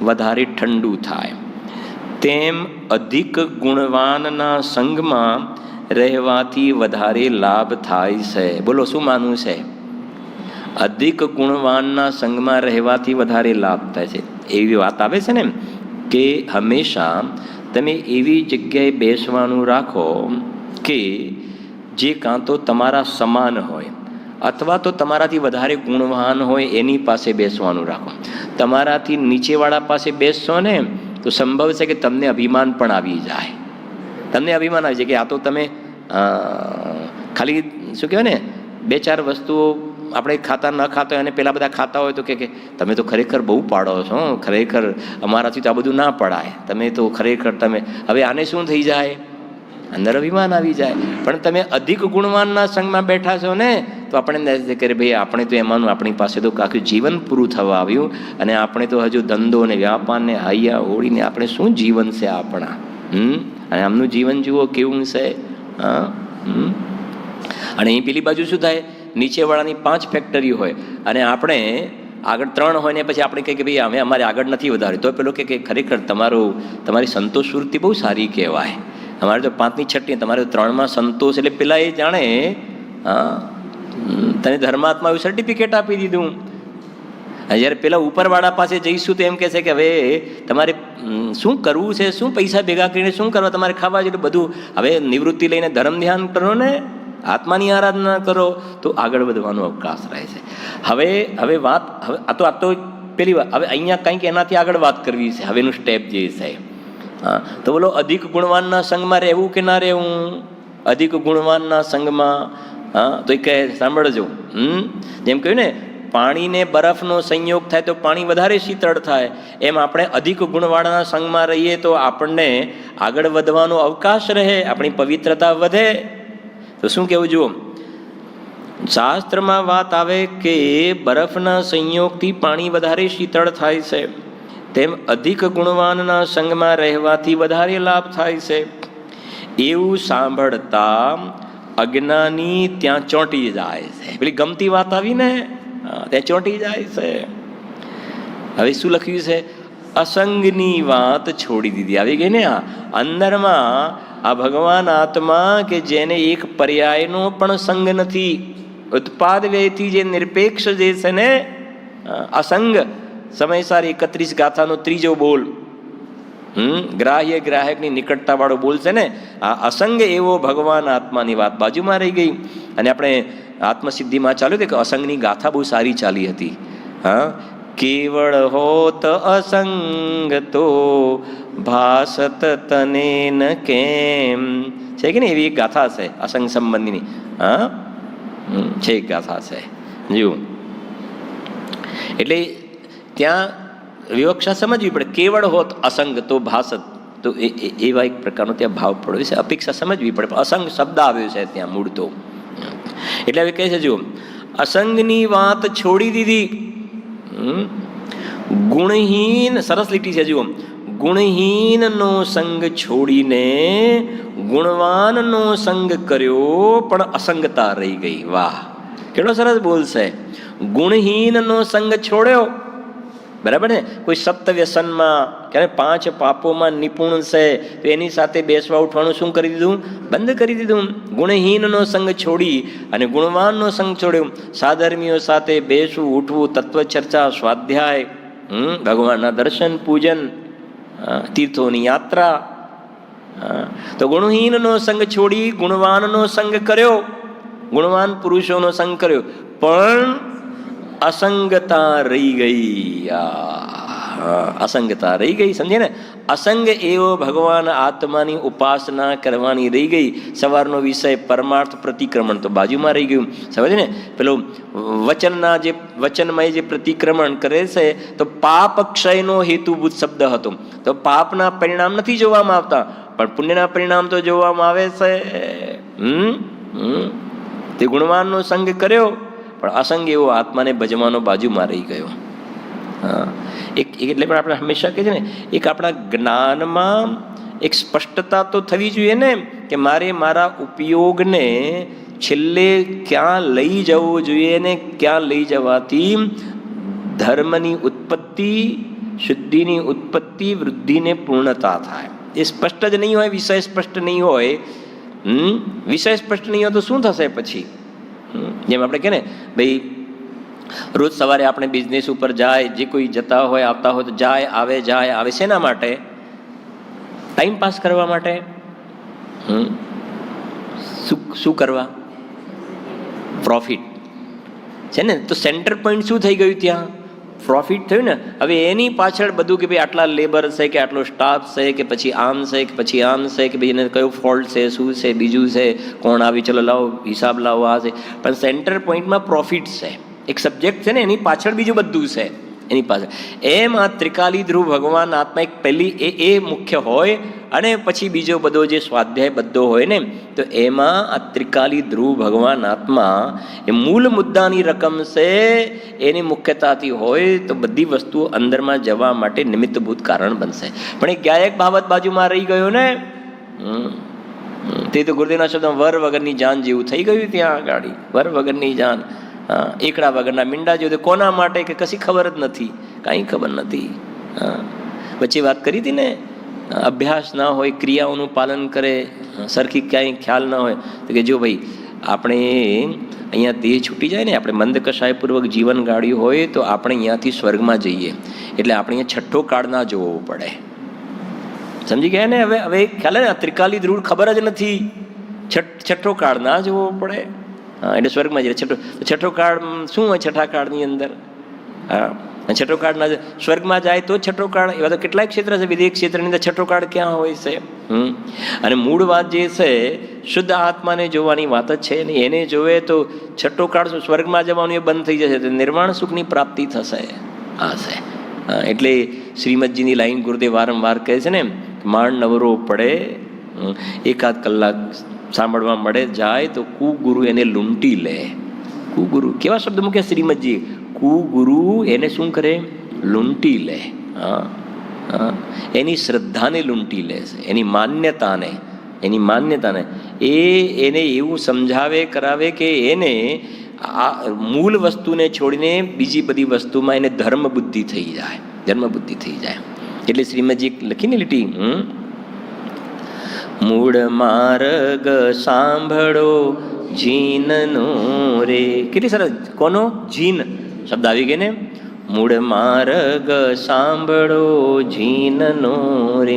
વધારે ઠંડુ થાય. તેમ અધિક ગુણવાનના સંગમાં રહેવાથી વધારે લાભ થાય છે. બોલો શું માનવું છે? અધિક ગુણવાનના સંગમાં રહેવાથી વધારે લાભ થાય છે. એવી વાત આવે છે ને કે હંમેશા તમે એવી જગ્યાએ બેસવાનું રાખો કે જે કાં તો તમારા સમાન હોય અથવા તો તમારાથી વધારે ગુણવાન હોય એની પાસે બેસવાનું રાખો. તમારાથી નીચેવાળા પાસે બેસશો ને તો સંભવ છે કે તમને અભિમાન પણ આવી જાય. તમને અભિમાન આવી જાય કે આ તો તમે ખાલી શું કહેવાય ને 2-4 વસ્તુઓ આપણે ખાતા ન ખાતા હોય અને પેલા બધા ખાતા હોય તો કે તમે તો ખરેખર બહુ પાડો છો, ખરેખર અમારાથી તો આ બધું ના પડાય, તમે તો ખરેખર તમે. હવે આને શું થઈ જાય? અંદર અભિમાન આવી જાય. પણ તમે અધિક ગુણવાનના સંગમાં બેઠા છો ને તો આપણે કરે ભાઈ આપણે તો એમાંનું આપણી પાસે તો આખું જીવન પૂરું થવા આવ્યું અને આપણે તો હજુ ધંધો ને વ્યાપારને હૈયા હોળીને આપણે શું જીવન છે આપણા. અને આમનું જીવન જુઓ કેવું છે. અને અહીં પેલી બાજુ શું થાય? નીચેવાળાની 5 ફેક્ટરી હોય અને આપણે આગળ 3 હોય ને પછી આપણે કહીએ કે ભાઈ અમે અમારે આગળ નથી વધારે. તો પેલો કે ખરેખર તમારી સંતોષ વૃત્તિ બહુ સારી કહેવાય. અમારે તો 5ની 6 તમારે 3માં સંતોષ. એટલે પેલા એ જાણે તને ધર્માત્મા એવું સર્ટિફિકેટ આપી દીધું. જ્યારે પેલા ઉપરવાળા પાસે જઈશું તો એમ કહેશે કે હવે તમારે શું કરવું છે, શું પૈસા ભેગા કરીને શું કરવા, તમારે ખાવા જેટલું બધું. હવે નિવૃત્તિ લઈને ધર્મ ધ્યાન કરો ને, આત્માની આરાધના કરો તો આગળ વધવાનો અવકાશ રહે છે. હવે વાત આ તો પેલી વાત. હવે અહીંયા કંઈક એનાથી આગળ વાત કરવી છે. હવેનું સ્ટેપ જે છે તો બોલો અધિક ગુણવાનના સંગમાં રહેવું કે ના રહેવું? અધિક ગુણવાનના સંગમાં. તો એ કહે સાંભળજો. જેમ કહ્યું ને પાણીને બરફનો સંયોગ થાય તો પાણી વધારે શીતળ થાય, એમ આપણે અધિક ગુણવાળાના સંગમાં રહીએ તો આપણને આગળ વધવાનો અવકાશ રહે, આપણી પવિત્રતા વધે. તો શું કહેવું જુઓ, શાસ્ત્રમાં વાત આવે કે બરફના સંયોગથી પાણી વધારે શીતળ થાય છે, તેમ અધિક ગુણવાનના સંગમાં રહેવાથી વધારે લાભ થાય છે. એવું સાંભળતા અજ્ઞાની ત્યાં ચોંટી જાય છે. પેલી ગમતી વાત આવી ને ત્યાં ચોંટી જાય છે. હવે શું લખ્યું છે? અસંગની વાત છોડી દીધી. આવી ગઈ ને આ અંદરમાં આ ભગવાન આત્મા કે જેને એક પર્યાયનો પણ સંગ નથી, ઉત્પાદ વ્યયથી જે નિરપેક્ષ જે છે ને અસંગ. સમયસાર 31 ગાથાનો 3જો બોલ. ગ્રાહ્ય ગ્રાહકની નિકટતા વાળો બોલશે ને, આ અસંગ એવો ભગવાન આત્માની વાત બાજુમાં રહી ગઈ. અને આપણે આત્મસિદ્ધિમાં ચાલ્યું હતું કે અસંગની ગાથા બહુ સારી ચાલી હતી. હા, કેવળ હોત અસંગ તો ભાસત તને ન કેમ, છે કે ને એવી એક ગાથા છે અસંગ સંબંધીની. હા, છે એક ગાથા છે જો. એટલે ત્યાં વિવક્ષા સમજવી પડે. કેવળ હોત અસંગ તો ભાસત, તો એવા એક પ્રકારનો ત્યાં ભાવ પડ્યો છે, અપેક્ષા સમજવી પડે. અસંગ શબ્દ આવ્યો છે ત્યાં મૂળ તો. એટલે હવે કહે છે જો અસંગની વાત છોડી દીધી, ગુણહીન, સરસ લીટી છે જુઓ, ગુણહીનનો સંગ છોડીને ગુણવાનનો સંગ કર્યો પણ અસંગતા રહી ગઈ. વાહ, કેટલો સરસ બોલશે. ગુણહીનનો સંગ છોડ્યો, બરાબર ને. કોઈ સપ્ત વ્યસનમાં ક્યારે 5 પાપોમાં નિપુણ છે તો એની સાથે બેસવા ઉઠવાનું શું કરી દીધું? બંધ કરી દીધું. ગુણહીનનો સંગ છોડી અને ગુણવાનનો સંગ છોડ્યો. સાધર્મીઓ સાથે બેસવું ઉઠવું, તત્વચર્ચા, સ્વાધ્યાય, ભગવાનના દર્શન પૂજન, તીર્થોની યાત્રા. તો ગુણહીનનો સંગ છોડી ગુણવાનનો સંગ કર્યો, ગુણવાન પુરુષોનો સંગ કર્યો, પણ અસંગતા રહી ગઈ. અસંગતા રહી ગઈ, સમજે ને. અસંગ એવો ભગવાન આત્માની ઉપાસના કરવાની રહી ગઈ. સવારનો વિષય પરમાર્થ પ્રતિક્રમણ તો બાજુમાં રહી ગયું, સમજે ને. પેલો વચનના જે વચનમય જે પ્રતિક્રમણ કરે છે તો પાપ ક્ષયનો હેતુભૂત શબ્દ હતો. તો પાપના પરિણામ નથી જોવામાં આવતા, પણ પુણ્યના પરિણામ તો જોવામાં આવે છે. તે ગુણવાનનો સંગ કર્યો પણ અસંગ એવો આત્માને ભજવાનો બાજુમાં રહી ગયો. હા, એટલે પણ આપણે હંમેશા કહે છે ને, એક આપણા જ્ઞાનમાં એક સ્પષ્ટતા તો થવી જોઈએ ને, કે મારે મારા ઉપયોગને છેલ્લે ક્યાં લઈ જવું જોઈએ ને ક્યાં લઈ જવાથી ધર્મની ઉત્પત્તિ, શુદ્ધિની ઉત્પત્તિ, વૃદ્ધિને પૂર્ણતા થાય. એ સ્પષ્ટ જ નહીં હોય, વિષય સ્પષ્ટ નહીં હોય. વિષય સ્પષ્ટ નહીં હોય તો શું થશે પછી? જેમ આપણે કહે ને ભાઈ, રોજ સવારે આપણે બિઝનેસ ઉપર જાય, જે કોઈ જતા હોય આવતા હોય તો જાય આવે. શેના માટે? ટાઈમ પાસ કરવા માટે. શું કરવા? પ્રોફિટ છે ને. તો સેન્ટર પોઈન્ટ શું થઈ ગયું ત્યાં? પ્રોફિટ થયું ને. હવે એની પાછળ બધું કે ભાઈ આટલા લેબર છે, કે આટલો સ્ટાફ છે, કે પછી આમ છે, કે પછી આમ છે, કે ભાઈ એને કયો ફોલ્ટ છે, શું છે, બીજું છે, કોણ આવી, ચલો લાવો હિસાબ લાવો, આ છે. પણ સેન્ટર પોઈન્ટમાં પ્રોફિટ છે, એક સબ્જેક્ટ છે ને, એની પાછળ બીજું બધું છે એની પાછળ. એમ આ ત્રિકાલી ધ્રુવ ભગવાન આત્મા એક પહેલી એ મુખ્ય હોય, અને પછી બીજો બધો જે સ્વાધ્યાય બધો હોય ને, તો એમાં આ ત્રિકાલી ધ્રુવ ભગવાન આત્મા એ મૂળ મુદ્દાની રકમ છે, એની મુખ્યતાથી હોય તો બધી વસ્તુઓ અંદરમાં જવા માટે નિમિત્તભૂત કારણ બનશે. પણ એ ગાયક બાબત બાજુમાં રહી ગયો ને, તે તો ગુરુદેવના શબ્દમાં વર વગરની જાન જેવું થઈ ગયું. ત્યાં ગાડી વર વગરની જાન, એકડા વગરના મીંડા જેવું. કોના માટે? કે કશી ખબર જ નથી, કાંઈ ખબર નથી. વચ્ચે વાત કરી હતી ને, અભ્યાસ ના હોય, ક્રિયાઓનું પાલન કરે, સરખી ક્યાંય ખ્યાલ ના હોય. તો કે જો ભાઈ, આપણે અહીંયા દેહ છૂટી જાય ને, આપણે મંદ કષાયપૂર્વક જીવન ગાળ્યું હોય તો આપણે અહીંયાથી સ્વર્ગમાં જઈએ, એટલે આપણે અહીંયા છઠ્ઠો કાળ ના જોવો પડે. સમજી ગયા ને? હવે ખ્યાલ ને, ત્રિકાલી ધ્રુવ ખબર જ નથી, છઠ્ઠો કાળ ના જોવો પડે. એટલે સ્વર્ગમાં જઈએ. છઠ્ઠો કાળ શું હોય છઠ્ઠા કાળની અંદર? છઠ્ઠો કાળના સ્વર્ગમાં જાય તો છઠ્ઠો કાળ. એવા તો કેટલાય ક્ષેત્ર છે, વિદેહ ક્ષેત્રની અંદર છઠ્ઠો કાળ ક્યાં હોય છે? અને મૂળ વાત જે છે શુદ્ધ આત્માને જોવાની વાત જ છે ને. એને જોવે તો છઠ્ઠો કાળ સ્વર્ગમાં જવાનું એ બંધ થઈ જશે, તો નિર્વાણ સુખની પ્રાપ્તિ થશે. આ છે. એટલે શ્રીમદજીની લાઈન ગુરુદેવ વારંવાર કહે છે ને, માંડ નવરો પડે, એકાદ કલાક સાંભળવા મળે જાય તો કુગુરુ એને લૂંટી લે. કુગુરુ કેવા શબ્દ મૂક્યા શ્રીમદજી? કુગુરુ એને શું કરે? લૂંટી લે. એની શ્રદ્ધાને લૂંટી લે છે, એની માન્યતાને. એને એવું સમજાવે કરાવે કે એને આ મૂળ વસ્તુને છોડીને બીજી બધી વસ્તુમાં એને ધર્મ બુદ્ધિ થઈ જાય. એટલે શ્રીમદજી લખીને લીટી, મૂળ માર્ગ સાંભળો જીનનો રે. કેટલી સરસ! કોનો? જીન શબ્દ આવી ગયો ને. મૂળ માર્ગ સાંભળો જીનનો રે.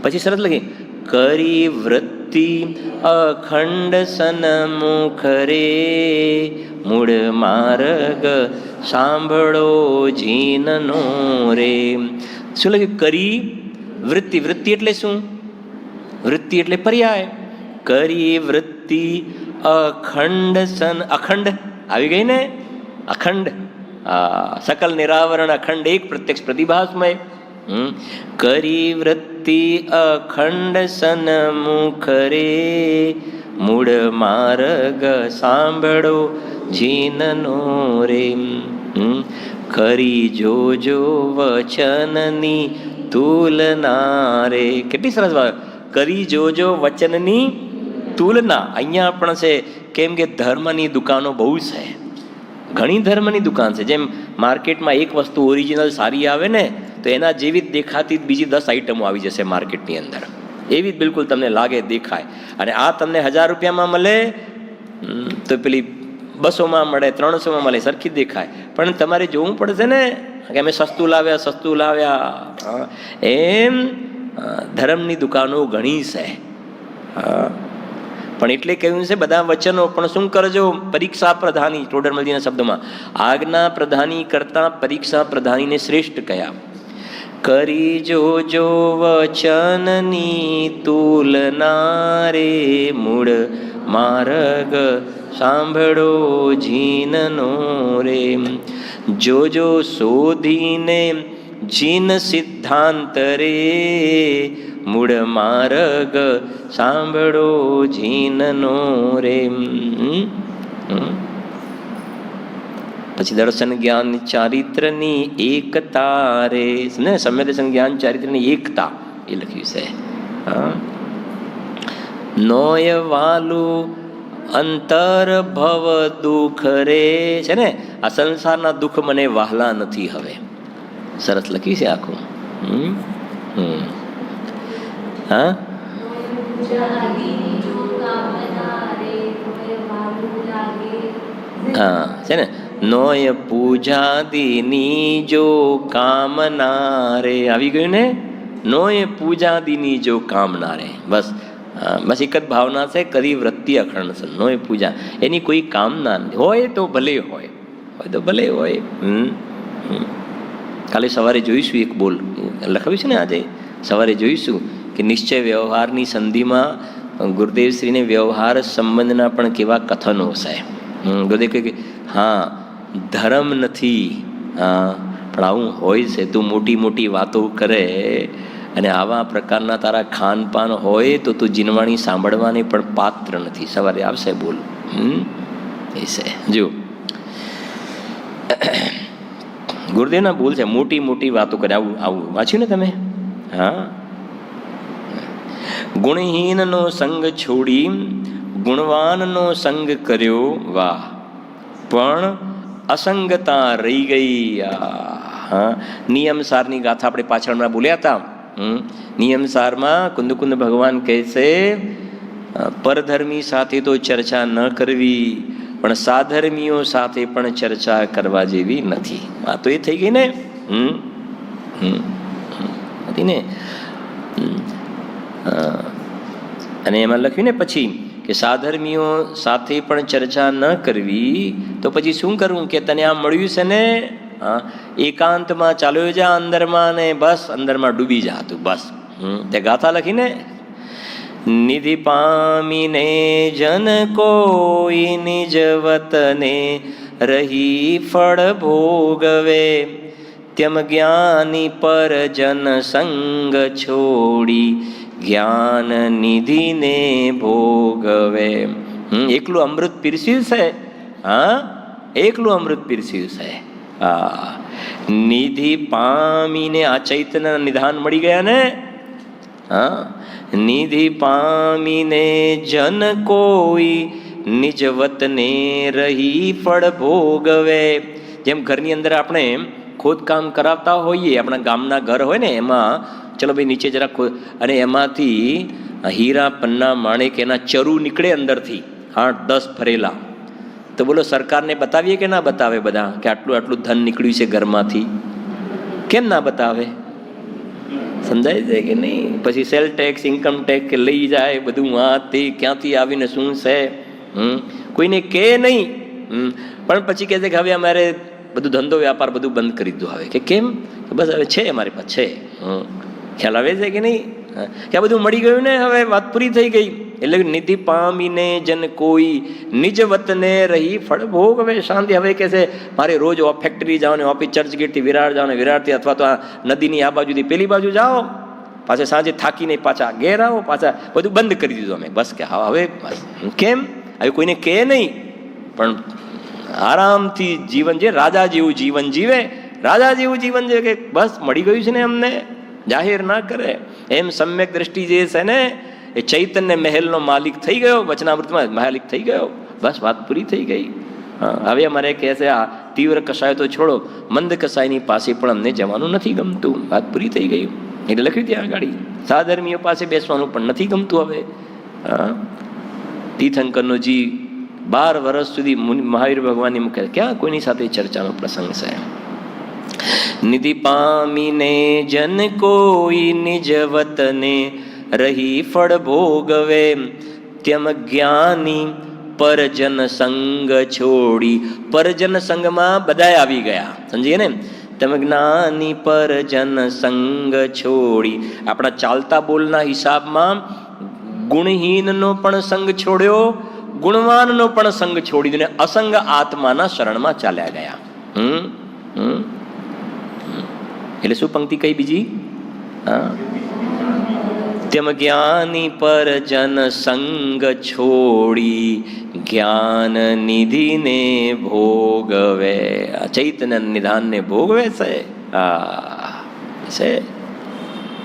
પછી સરસ લખી કરી વૃત્તિ અખંડ સન્મુખ રે, મૂળ માર્ગ સાંભળો જીનનો રે. શું લખ્યું? કરી વૃત્તિ. વૃત્તિ એટલે શું? વૃત્તિ એટલે પર્યાય. કરી વૃત્તિ અખંડ સન. અખંડ આવી ગઈ ને? અખંડ, સકલ નિરાવરણ અખંડ એક પ્રત્યક્ષ પ્રતિભાસમય. કરી વૃત્તિ અખંડ સન્મુખ રે, મૂળ માર્ગ સાંભળો જીનનો રે. કરી જોજો વચનની તુલના રે. કેટલી સરસ વાત. કરી જોજો વચનની તુલના. અહીંયા પણ છે. કેમ કે ધર્મની દુકાનો બહુ છે, ઘણી ધર્મની દુકાન છે. જેમ માર્કેટમાં એક વસ્તુ ઓરિજિનલ સારી આવે ને, તો એના જેવી જ દેખાતી બીજી 10 આઈટમો આવી જશે માર્કેટની અંદર. એવી જ બિલકુલ તમને લાગે, દેખાય. અને આ તમને 1000 રૂપિયામાં મળે તો પેલી 200માં મળે, 300માં મળે, સરખી જ દેખાય. પણ તમારે જોવું પડશે ને કે અમે સસ્તું લાવ્યા, સસ્તું લાવ્યા. એમ ધર્મની દુકાનો ઘણી છે. પણ એટલે કહ્યું છે બધા વચનો પણ શું કરજો? પરીક્ષા પ્રધાની. ટોડરમલજીના શબ્દોમાં આજ્ઞા પ્રધાની કરતા પરીક્ષા પ્રધાનીને શ્રેષ્ઠ કયા. કરી જોજો વચનની તુલના રે, મૂળ માર્ગ સાંભળો જીનનો રે. જોજો શોધીને જીન સિદ્ધાંત રે, મૂળ માર્ગ સાંભળો જીનનો રે. પછી દર્શન જ્ઞાન ચારિત્રની એકતા રે ને, સમ્યક દર્શન જ્ઞાન ચારિત્રની એકતા એ લખ્યું છે. નોય વાલું અંતર ભવ દુઃખ રે છે ને, આ સંસારના દુઃખ મને વહાલા નથી હવે. સરસ લખ્યું છે આખું. હા, હા છે ને. નોય પૂજાદિની જો કામના રે. આવી ગયું ને? નોય પૂજાદિની જો કામના રે. બસ બસ એક જ ભાવના છે. કરી વૃત્તિ અખંડ સન. નોય પૂજા, એની કોઈ કામના હોય તો ભલે હોય, હોય તો ભલે હોય. કાલે સવારે જોઈશું એક બોલ લખાવ્યું છે ને, આજે સવારે જોઈશું કે નિશ્ચય વ્યવહારની સંધિમાં ગુરુદેવશ્રીને વ્યવહાર સંબંધના પણ કેવા કથનો છે. ગુરુદેવ કહે કે હા ધર્મ નથી, હા પણ આવું હોય છે. તું મોટી મોટી વાતો કરે અને આવા પ્રકારના તારા ખાનપાન હોય તો તું જીનવાણી સાંભળવાની પણ પાત્ર નથી. સવારે આવશે બોલ. એ છે જો ગુરુદેવના બોલ છે. મોટી મોટી વાતો કરે. આવું આવું વાંચ્યું ને તમે? હા. ગુણહીનનો સંગ છોડી ગુણવાનનો સંગ કર્યો, વાહ, પણ અસંગતા રહી ગઈ. હા, નિયમસારની ગાથા આપણે પાછળ હમણાં બોલ્યા હતા. નિયમસારમાં કુંદકુંદ ભગવાન કહે છે પરધર્મી સાથે તો ચર્ચા ન કરવી, પણ સાધર્મીઓ સાથે પણ ચર્ચા કરવા જેવી નથી. આ તો એ થઈ ગઈ ને. હતી ને. અને એમાં લખ્યું ને પછી કે સાધર્મીઓ સાથે પણ ચર્ચા ન કરવી, તો પછી શું કરવું? કે તને આ મળ્યું છે ને, એકાંતમાં ચાલ્યો જા અંદરમાં ને બસ અંદરમાં ડૂબી જા તું. બસ તે ગાથા લખીને નિધિ પામીને જન કોઈ નિજ વતને રહી ફળ ભોગવે, ત્યમ જ્ઞાની પર જન સંગ છોડી જ્ઞાન નિધિને ભોગવે. એકલું અમૃત પીરસ્યું છે. હા, એકલું અમૃત પીરસ્યું છે. હા, નિધિ પામીને આ ચૈતન્ય નિધાન મળી ગયા ને. હા, નિધિ પામીને જન કોઈ નિજ વતને રહી ફળ ભોગવે. જેમ ઘરની અંદર આપણે ખોદકામ કરાવતા હોઈએ, આપણા ગામના ઘર હોય ને, એમાં ચલો ભાઈ નીચે જરા અને એમાંથી હીરા પન્ના માણેક એના ચરુ નીકળે અંદરથી 8-10 ફરેલા. તો બોલો સરકારને બતાવીએ કે ના બતાવે બધા કે આટલું આટલું ધન નીકળ્યું છે ઘરમાંથી? કેમ ના બતાવે? સમજાય છે કે નહીં? પછી સેલ ટેક્સ, ઇન્કમ ટેક્સ કે લઈ જાય બધું, તે ક્યાંથી આવીને શું છે, કોઈને કે નહીં. પણ પછી કહે છે કે હવે અમારે બધું ધંધો વ્યાપાર બધું બંધ કરી દીધું. આવે કે કેમ? બસ હવે છે અમારી પાસે છે. ખ્યાલ આવે છે કે નહીં? કે આ બધું મળી ગયું ને, હવે વાત પૂરી થઈ ગઈ. એટલે નિધિ પામીને જન કોઈ નિજ વતને રહી ફળ ભોગ. હવે શાંતિ. હવે કે છે મારે રોજ ફેક્ટરી જાઓ ને ઓફિસ ચર્ચગેટથી વિરાર જાઓ ને વિરારથી અથવા તો આ નદીની આ બાજુથી પેલી બાજુ જાઓ, પાછા સાંજે થાકીને પાછા ઘેર આવો, પાછા બધું બંધ કરી દીધું અમે. બસ કે હા હવે કેમ? હવે કોઈને કે નહીં, પણ આરામથી જીવન જે રાજા જેવું જીવન જીવે. રાજા જેવું જીવન જીવે કે બસ મળી ગયું છે ને, અમને જાહેર ના કરે. એમ સમ્યક દ્રષ્ટિ જે છે ને એ ચૈતન્ય મહેલનો માલિક થઈ ગયો, વચનામૃતમાં માલિક થઈ ગયો. બસ વાત પૂરી થઈ ગઈ. હવે અમારે કહે છે આ તીવ્ર કસાય તો છોડો, મંદ કસાયની પાસે પણ અમને જવાનું નથી ગમતું. વાત પૂરી થઈ ગઈ. એટલે લખ્યું ત્યાં આગળ સાધર્મીઓ પાસે બેસવાનું પણ નથી ગમતું. હવે તીર્થંકરનો જી 12 વર્ષ સુધી મહાવીર ભગવાનની મુખ્ય ક્યાં કોઈની સાથે ચર્ચાનો પ્રસંગ છે. નિધિ પામીને જન કોઈ નિજ વતને રહી ફળ ભોગવે, ત્યમ જ્ઞાની પરજન સંગ છોડી. પરજન સંગમાં બધાય આવી ગયા, સમજીએ ને? તમ જ્ઞાની પરજન સંગ છોડી. આપણા ચાલતા બોલના હિસાબમાં ગુણહીનનો પણ સંગ છોડ્યો, ગુણવાનનો પણ સંગ છોડી દીધો, અસંગ આત્માના શરણમાં ચાલ્યા ગયા. એટલે શું પંક્તિ કઈ બીજી? તેમ જ્ઞાની પરજન સંગ છોડી, જ્ઞાન નિધિને ભોગવે. આ ચૈતન્ય નિધાનને ભોગવે છે. છે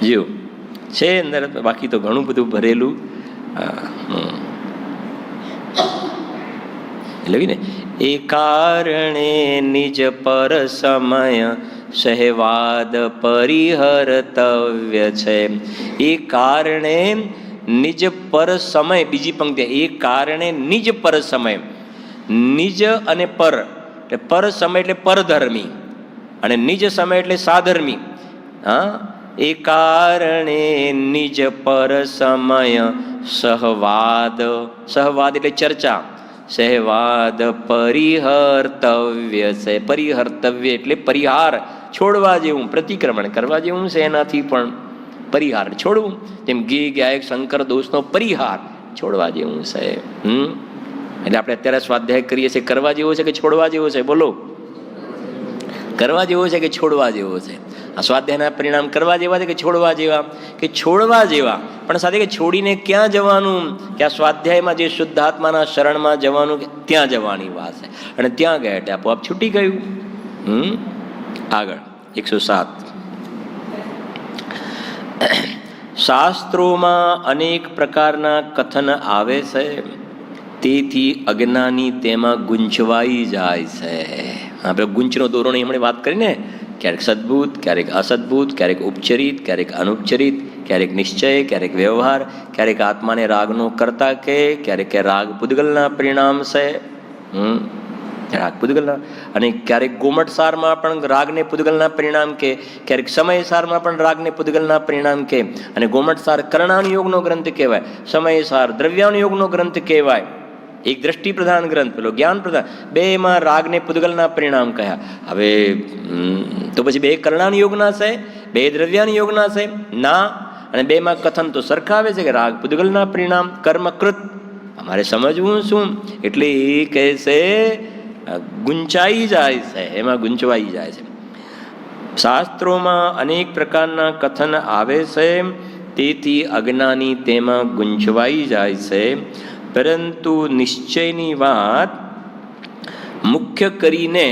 જીવ છે અંદર, બાકી તો ઘણું બધું ભરેલું. એટલે ને એ કારણે નિજ પર સમય સહેવાદ પરિહર્તવ્ય છે. એ કારણે નિજ પર સમય. બીજી પંક્તિ એ કારણે નિજ પર સમય. નિજ અને પર એટલે પર સમય એટલે પરધર્મી અને નિજ સમય એટલે સાધર્મી. એ કારણે નિજ પર સમય સહવાદ. સહવાદ એટલે ચર્ચા. સહેવાદ પરિહર્તવ્ય છે. પરિહર્તવ્ય એટલે પરિહાર, છોડવા જેવું, પ્રતિક્રમણ કરવા જેવું છે. એનાથી પણ પરિહાર છોડવું. જેમ ગે ગાયક શંકર દોષનો પરિહાર છોડવા જેવું છે. એટલે આપણે અત્યારે સ્વાધ્યાય કરીએ છીએ, કરવા જેવો છે કે છોડવા જેવો છે? બોલો, કરવા જેવો છે કે છોડવા જેવો છે? આ સ્વાધ્યાયના પરિણામ કરવા જેવા છે કે છોડવા જેવા? કે છોડવા જેવા. પણ સાથે કે છોડીને ક્યાં જવાનું? કે આ સ્વાધ્યાયમાં જે શુદ્ધાત્માના શરણમાં જવાનું, ત્યાં જવાની વાત છે. અને ત્યાં ગયા એટલે આપોઆપ છૂટી ગયું. આગળ 107. શાસ્ત્રોમાં અનેક પ્રકારના કથન આવે છે, તેથી અજ્ઞાની તેમાં ગુંચવાઈ જાય છે. આપણે ગુંચનો દોરોની હમણાં વાત કરીને, ક્યારેક સદભૂત, ક્યારેક અસદભૂત, ક્યારેક ઉપચરિત, ક્યારેક અનુપચરિત, ક્યારેક નિશ્ચય, ક્યારેક વ્યવહાર, ક્યારેક આત્માને રાગનો કરતા કે, ક્યારેક રાગ પુદ્ગલના પરિણામ છે. રાગ પુદ્ગલના. અને ક્યારેક ગોમટસારમાં પણ રાગને પુદ્ગલના પરિણામ કે, ક્યારેક સમયસારમાં પણ રાગને પુદ્ગલના પરિણામ કે. અને ગોમટસાર કરણાનુયોગનો ગ્રંથ કહેવાય, સમયસાર દ્રવ્યાનુયોગનો ગ્રંથ કહેવાય. એક દ્રષ્ટિ પ્રધાન ગ્રંથ, પેલો જ્ઞાન પ્રધાન. બેમાં રાગને પુદ્ગલના પરિણામ કહ્યા. હવે તો પછી બે કરણાનુયોગના છે, બે દ્રવ્યાનુયોગના છે ના. અને બેમાં કથન તો સરખાવે છે કે રાગ પુદ્ગલના પરિણામ, કર્મકૃત. અમારે સમજવું શું? એટલે એ કહે છે ગુંચાઈ જાય છે, એમાં ગુંચવાઈ જાય છે. શાસ્ત્રોમાં અનેક પ્રકારના કથન આવે છે, તેથી અજ્ઞાની તેમાં ગુંચવાઈ જાય છે. પરંતુ નિશ્ચયની વાત મુખ્ય કરીને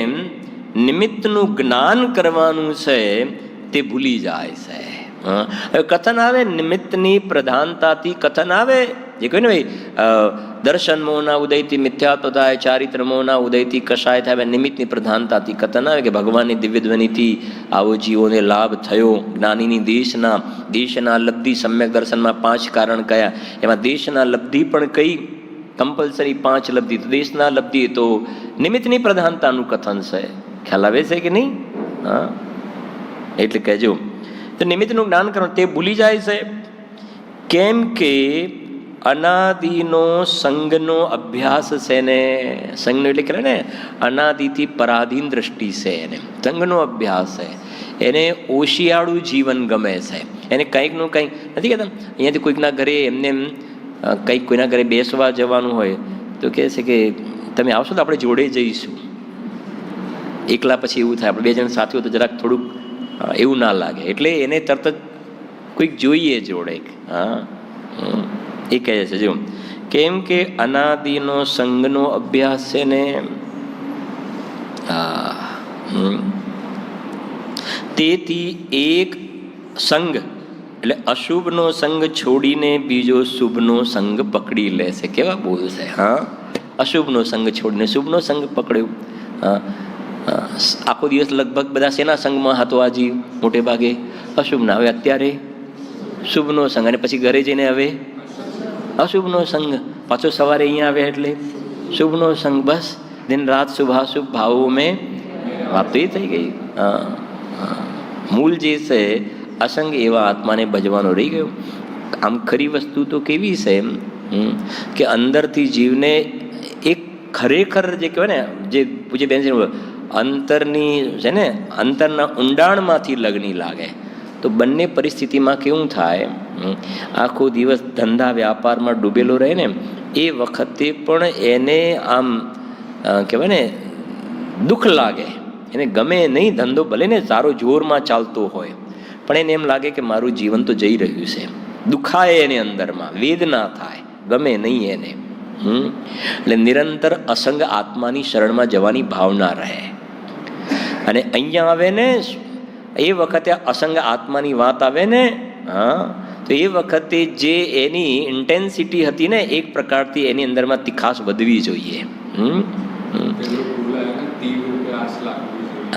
નિમિત્તનું જ્ઞાન કરવાનું છે તે ભૂલી જાય છે. હવે કથન આવે નિમિત્તની પ્રધાનતાથી કથન આવે. જે કહ્યું ને ભાઈ, દર્શન મોહના ઉદયથી મિથ્યાત્વ થાય, ચારિત્ર મોહના ઉદયથી કશાય થાય. નિમિત્તની પ્રધાનતાથી કથન આવે કે ભગવાનની દિવ્ય ધ્વનિથી આવો જીવોને લાભ થયો. જ્ઞાનીની દેશના લબ્ધિ. સમ્યક દર્શનમાં 5 કારણ કયા, એમાં દેશના લબ્ધિ પણ કઈ કમ્પલસરી 5 લબ્ધિ, તો દેશના લબ્ધિ તો નિમિત્તની પ્રધાનતાનું કથન છે. ખ્યાલ આવે છે કે નહીં? હા, એટલે કહેજો. તો નિમિત્તનું જ્ઞાન કરો તે ભૂલી જાય છે. કેમ કે અનાદિનો સંગનો અભ્યાસ છે ને, સંગનો એટલે કે ને અનાદિથી પરાધીન દ્રષ્ટિ છે એને, સંગનો અભ્યાસ છે. એને ઓશિયાળું જીવન ગમે છે. એને કંઈકનું કંઈક નથી કહેતા. અહીંયાથી કોઈકના ઘરે એમને કંઈક કોઈના ઘરે બેસવા જવાનું હોય તો કહે છે કે તમે આવશો તો આપણે જોડે જઈશું. એકલા પછી એવું થાય, આપણે 2 જણ સાથે હોય તો જરાક થોડુંક એવું ના લાગે, એટલે એને તરત જ કોઈક જોઈએ જોડે. હા, એ કહે છે જો, કેમ કે અનાદિનો સંગનો અભ્યાસ છે ને. તેથી એક સંગ એટલે અશુભનો સંગ છોડીને બીજો શુભનો સંગ પકડી લે છે. કેવા બોલ છે! હા, અશુભનો સંગ છોડીને શુભનો સંગ પકડ્યો. હા, આખો દિવસ લગભગ બધા શેના સંગમાં હતો આજે? મોટે ભાગે અશુભના. હવે અત્યારે શુભનો સંગ, અને પછી ઘરે જઈને હવે અશુભનો સંગ, પાછો સવારે અહીંયા આવે એટલે શુભનો સંગ. બસ દિન રાત શુભાશુભ ભાવો મેં વાત તો એ થઈ ગઈ. મૂળ જે છે અસંગ એવા આત્માને ભજવાનો રહી ગયો. આમ ખરી વસ્તુ તો કેવી છે કે અંદરથી જીવને એક ખરેખર જે કહેવાય ને, જે પૂજ્ય બેન છે, અંતરની છે ને, અંતરના ઊંડાણમાંથી લગ્ની લાગે. તો બંને પરિસ્થિતિમાં કેવું થાય, આખો દિવસ ધંધા વ્યાપારમાં ડૂબેલો રહે ને, એ વખતે પણ એને આમ કહેવાય ને દુઃખ લાગે. એને ગમે નહીં ધંધો, ભલે ને સારો જોરમાં ચાલતો હોય, પણ એને એમ લાગે કે મારું જીવન તો જઈ રહ્યું છે. દુખાય એને અંદરમાં, વેદના થાય, ગમે નહીં એને. એટલે નિરંતર અસંગ આત્માની શરણમાં જવાની ભાવના રહે. અને અહીંયા આવે ને એ વખતે અસંગ આત્માની વાત આવે ને, હા, તો એ વખતે જે એની ઇન્ટેન્સિટી હતી ને, એક પ્રકારથી એની અંદરમાં તીખાશ વધવી જોઈએ.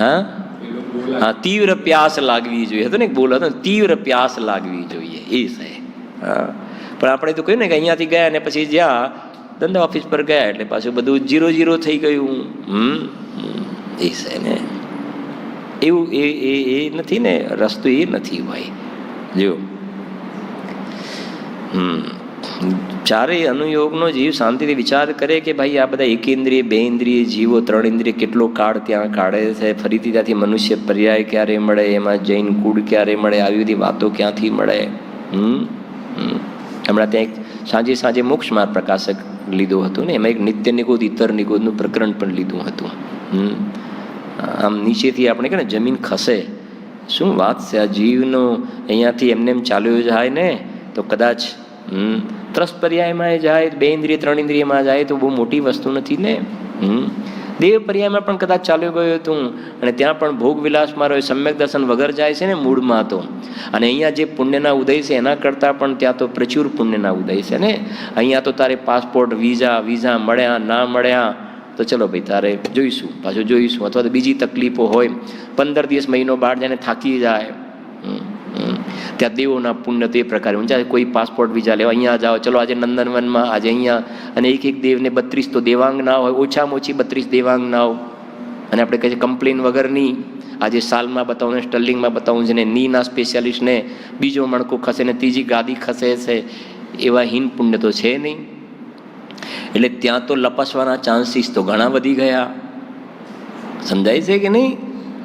હા, તીવ્ર પ્યાસ લાગવી જોઈએ હતો ને, બોલ હતો ને, તીવ્ર પ્યાસ લાગવી જોઈએ એ છે. હા, પણ આપણે તો કહ્યું ને કે અહીંયાથી ગયા ને પછી જ્યાં ધંધા ઓફિસ પર ગયા એટલે પાછું બધું 0-0 થઈ ગયું. એ છે ને, એવું એ નથી ને, રસ્તો એ નથી ભાઈ. જો ચારેય અનુયોગનો જીવ શાંતિથી વિચાર કરે કે ભાઈ આ બધા એકેન્દ્રિય, 2 ઇન્દ્રિય જીવો, 3 ઇન્દ્રિય કેટલો કાળ ત્યાં કાઢે છે, ફરીથી ત્યાંથી મનુષ્ય પર્યાય ક્યારે મળે, એમાં જૈન કુળ ક્યારે મળે, આવી બધી વાતો ક્યાંથી મળે. હમણાં ત્યાં એક સાંજે મોક્ષ માર્ગ પ્રકાશક લીધું હતું ને, એમાં એક નિત્ય નિગોદ ઇતર નિગોદનું પ્રકરણ પણ લીધું હતું. આમ નીચેથી આપણે કહે ને જમીન ખસે, શું વાત છે આ જીવનો. અહીંયાથી એમને એમ ચાલ્યો જાય ને તો કદાચ ત્રસ પર્યાયમાં જાય, 2 ઇન્દ્રિય 3 ઇન્દ્રિયમાં જાય તો બહુ મોટી વસ્તુ નથી ને. દેવ પર્યાયમાં પણ કદાચ ચાલ્યો ગયો હતું અને ત્યાં પણ ભોગ વિલાસમાં રહ્યો, સમ્યક દર્શન વગર જાય છે ને મૂળમાં તો. અને અહીંયા જે પુણ્યના ઉદય છે એના કરતાં પણ ત્યાં તો પ્રચુર પુણ્યના ઉદય છે ને. અહીંયા તો તારે પાસપોર્ટ, વિઝા મળ્યા ના મળ્યા તો ચલો ભાઈ તારે જોઈશું, પાછું જોઈશું, અથવા તો બીજી તકલીફો હોય, 15 દિવસ મહિનો બહાર જઈને થાકી જાય. ત્યાં દેવોના પુણ્ય તો એ પ્રકારે ઊંચા. કોઈ પાસપોર્ટ વિઝા લેવા અહીંયા જાઓ, ચલો આજે નંદનવનમાં, આજે અહીંયા, અને એક દેવને 32 તો દેવાંગના હોય, ઓછામાં ઓછી 32 દેવાંગનાઓ. અને આપણે કહીએ કમ્પ્લેન વગરની, આજે સાલમાં બતાવું ને સ્ટર્લિંગમાં બતાવું છે ને, નીના સ્પેશિયાલિસ્ટને બીજો મણકો ખસે ને ત્રીજી ગાદી ખસે છે, એવા હીન પુણ્ય તો છે નહીં. એટલે ત્યાં તો લપસવાના ચાન્સીસ તો ઘણા વધી ગયા. સમજાય છે કે નહીં?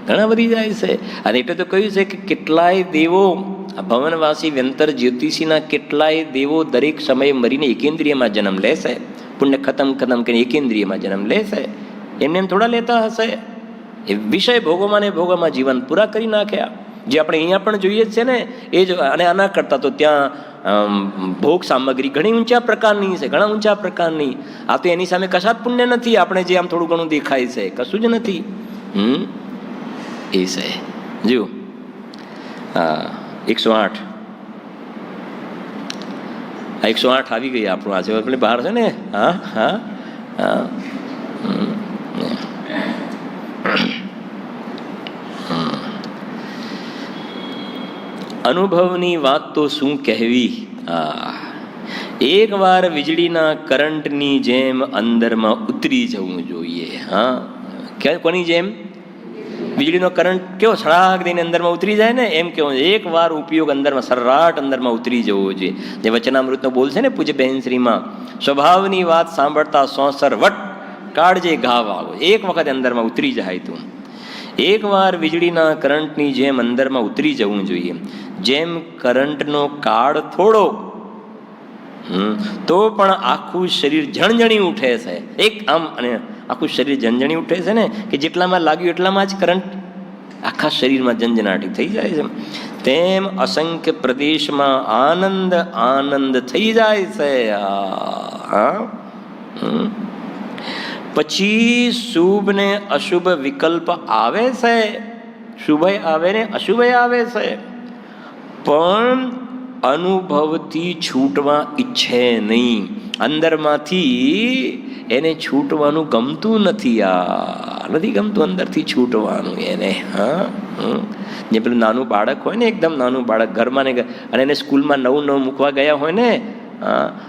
ઘણા વધી જાય છે. અને એટલે તો કહ્યું છે કે કેટલાય દેવો, ભવનવાસી વ્યંતર જ્યોતિષીના કેટલાય દેવો દરેક સમયે મરીને એકેન્દ્રિયમાં જન્મ લેશે. પુણ્ય ખતમ કરીને એકેન્દ્રિયમાં જન્મ લેશે. એમને એમ થોડા લેતા હશે? એ વિષય ભોગોમાં ને ભોગોમાં જીવન પૂરા કરી નાખ્યા. જે આપણે અહીંયા પણ જોઈએ જ છે ને એ જ. અને આના કરતાં તો ત્યાં ભોગ સામગ્રી ઘણી ઊંચા પ્રકારની છે, ઘણા ઊંચા પ્રકારની. આ તો એની સામે કશા જ પુણ્ય નથી. આપણે જે આમ થોડું ઘણું દેખાય છે, કશું જ નથી. એ છે જો. હા, 108 આવી ગઈ આપણું આજે પેલી બહાર છે ને. હા હા હા અનુભવની વાત તો શું કહેવી. એકવાર વીજળીના કરંટની જેમ અંદરમાં ઉતરી જવું જોઈએ. હા, કોની જેમ? વીજળીનો કરંટ કેવો સળાગ દઈને અંદરમાં ઉતરી જાય ને, એમ કેવો એક વાર ઉપયોગ અંદરમાં સર્રાટ અંદરમાં ઉતરી જવો જોઈએ. જે વચનામૃતનો બોલ છે ને પૂજ્ય બહેનશ્રીમાં, સ્વભાવની વાત સાંભળતા સોંસર વટ કાળજે ઘા વાગો. એક વખત અંદરમાં ઉતરી જાય તું. એકવાર વીજળીના કરંટની જેમ અંદરમાં ઉતરી જવું જોઈએ. જેમ કરંટનો કાળ થોડો તો પણ આખું શરીર ઝણઝણી ઉઠે છે. એક આમ અને આખું શરીર ઝણઝણી ઉઠે છે ને, કે જેટલામાં લાગ્યું એટલામાં જ કરંટ આખા શરીરમાં ઝંઝનાટી થઈ જાય છે. તેમ અસંખ્ય પ્રદેશમાં આનંદ આનંદ થઈ જાય છે. પછી શુભ ને અશુભ વિકલ્પ આવે છે, શુભય આવે ને અશુભય આવે છે, પણ અનુભવથી છૂટવા ઈચ્છે નહીં. અંદરમાંથી એને છૂટવાનું ગમતું નથી. નથી ગમતું અંદરથી છૂટવાનું એને. જે પેલું નાનું બાળક હોય ને, એકદમ નાનું બાળક ઘરમાં ને, અને એને સ્કૂલમાં નવું મૂકવા ગયા હોય ને,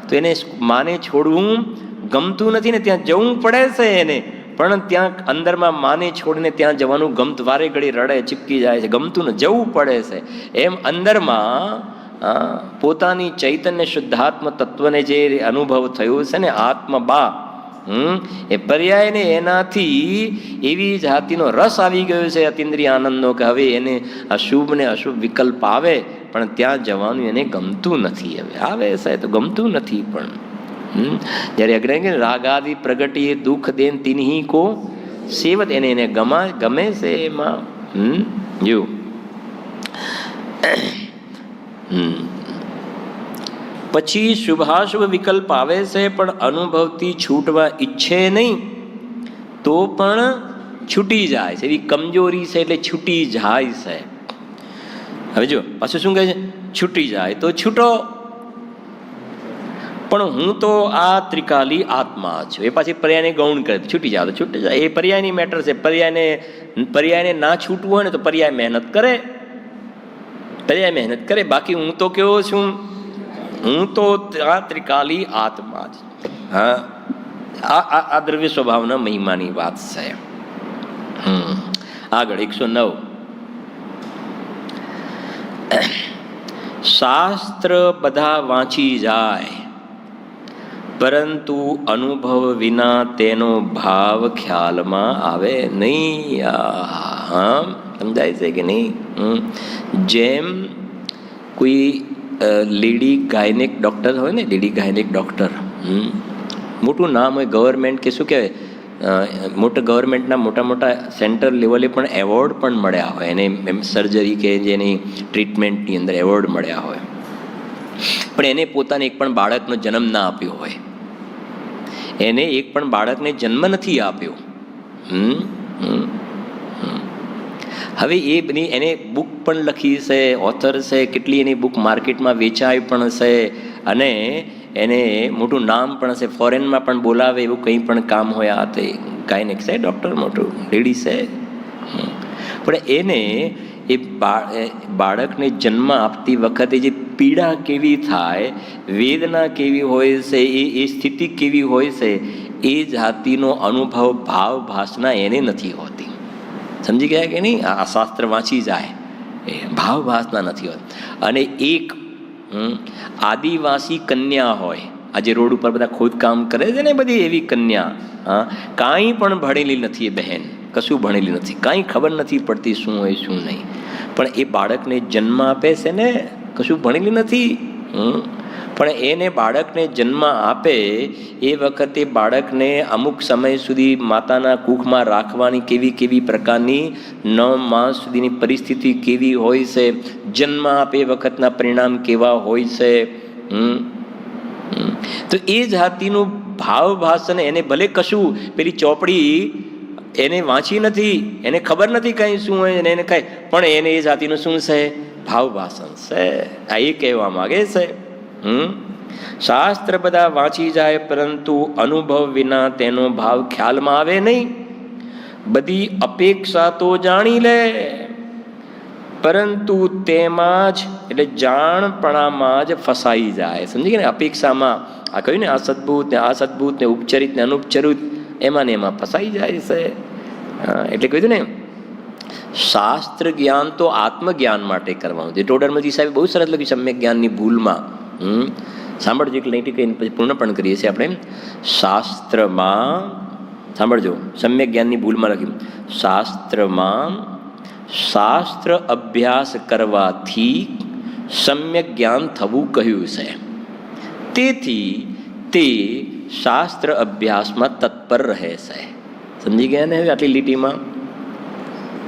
તો એને માને છોડવું ગમતું નથી ને, ત્યાં જવું પડે છે એને. પણ ત્યાં અંદરમાં માને છોડીને ત્યાં જવાનું ગમતું, વારે ઘડી રડે, ચીપકી જાય છે, ગમતું ને જવું પડે છે. એમ અંદરમાં પોતાની ચૈતન્ય શુદ્ધાત્મ તત્વને જે અનુભવ થયો છે ને, આત્મબા, એ પર્યાયને એનાથી એવી જાતિનો રસ આવી ગયો છે અતિન્દ્રિય આનંદનો, કે હવે એને અશુભ ને અશુભ વિકલ્પ આવે પણ ત્યાં જવાનું એને ગમતું નથી. હવે આવે છે તો ગમતું નથી. પણ જ્યારે અગ્રણી રાગાદિ પ્રગટીએ દુઃખ દેન તિન્હી કો સેવત, એને ગમે છે એમાં. જો પછી શુભાશુભ વિકલ્પ આવે છે પણ અનુભવથી છૂટવા ઈચ્છે નહીં, તો પણ છૂટી જાય છે. એવી કમજોરી છે એટલે છૂટી જાય છે. હવે જો પાછું શું કહે છે? છૂટી જાય તો છૂટો. પણ હું તો આ ત્રિકાલી આત્મા છું. એ પાછી પર્યાયને ગૌણ કરે, છૂટી જાય તો છૂટી જાય. એ પર્યાયની મેટર છે. પર્યાયને ના છૂટવું હોય ને તો પર્યાય મહેનત કરે, પર્યાય મહેનત કરે. બાકી હું તો કેવો છું? હું તો આ ત્રિકાલી આત્મા જ. હા, આ દ્રવ્ય સ્વભાવના મહિમાની વાત છે. આગળ 109. શાસ્ત્ર બધા વાંચી જાય પરંતુ અનુભવ વિના તેનો ભાવ ખ્યાલમાં આવે નહીં. સમજાય છે કે નહીં? જેમ કોઈ લેડી ગાયનેક ડૉક્ટર હોય ને, લેડી ગાયનેક ડૉક્ટર, મોટું નામ હોય, ગવર્મેન્ટ કે શું કહેવાય, મોટા ગવર્મેન્ટના મોટા સેન્ટર લેવલે પણ એવોર્ડ પણ મળ્યા હોય એને, એમ સર્જરી કે જેની ટ્રીટમેન્ટની અંદર એવોર્ડ મળ્યા હોય. પણ એને પોતાને એક પણ બાળકનો જન્મ ના આપ્યો હોય, એને એક પણ બાળકને જન્મ નથી આપ્યો. હવે એ બની એને બુક પણ લખી છે, ઓથર છે, કેટલી એની બુક માર્કેટમાં વેચાય પણ છે, અને એને મોટું નામ પણ છે, ફોરેનમાં પણ બોલાવે એવું કંઈ પણ કામ હોય. આ તે ગાયનેક છે ડૉક્ટર, મોટું લેડી છે. પણ એને એ બાળકને જન્મ આપતી વખતે જે પીડા કેવી થાય, વેદના કેવી હોય છે, એ સ્થિતિ કેવી હોય છે, એ જાતિનો અનુભવ ભાવ ભાસના એને નથી હોતી. સમજી ગયા કે નહીં? આ શાસ્ત્ર વાંચી જાય એ ભાવ ભાસના નથી હોતી. અને એક આદિવાસી કન્યા હોય, આજે રોડ ઉપર બધા ખોદકામ કરે છે ને, બધી એવી કન્યા, કાંઈ પણ ભણેલી નથી એ બહેન, કશું ભણેલી નથી, કાંઈ ખબર નથી પડતી શું હોય શું નહીં. પણ એ બાળકને જન્મ આપે છે ને, કશું ભણેલી નથી, પણ એને બાળકને જન્મ આપે એ વખતે બાળકને અમુક સમય સુધી માતાના કુખમાં રાખવાની કેવી કેવી પ્રકારની 9 માસ સુધીની પરિસ્થિતિ કેવી હોય છે, જન્મ આપે એ વખતના પરિણામ કેવા હોય છે. તો એ જાતિનું ભાવ ભાષણ એને ભલે કશું પેલી ચોપડી એને વાંચી નથી, એને ખબર નથી કંઈ શું હોય એને કાંઈ, પણ એને એ જાતિનું શું છે? ભાવ ભાષણ છે. આ એ કહેવા માગે છે. શાસ્ત્ર બધા વાંચી જાય પરંતુ અનુભવ વિના તેનો ભાવ ખ્યાલમાં આવે નહીં. બધી અપેક્ષા તો જાણી લે, પરંતુ તેમાં જ એટલે જાણપણામાં જ ફસાઈ જાય. સમજી ગયા ને? અપેક્ષામાં આ કહ્યું ને, આ સદભૂત ને આ સદભૂત ને ઉપચરિત ને અનુપચરિત, એમાં ને એમાં ફસાઈ જાય છે. એટલે કહ્યું ને, શાસ્ત્ર જ્ઞાન તો આત્મજ્ઞાન માટે કરવાનું છે. ટોડરમજી સાહેબ બહુ સરસ લખ્યું સમ્યક જ્ઞાનની ભૂલમાં. સાંભળજો, એટલે અહીંથી કહીને પછી પૂર્ણ પણ કરીએ છીએ આપણે. શાસ્ત્રમાં સાંભળજો, સમ્યક જ્ઞાનની ભૂલમાં લખ્યું, શાસ્ત્રમાં શાસ્ત્ર અભ્યાસ કરવાથી સમ્યક જ્ઞાન થવું કહ્યું છે. તેથી તે શાસ્ત્ર અભ્યાસમાં તત્પર રહે છે. સમજી ગયા ને હવે આટલી લીટીમાં?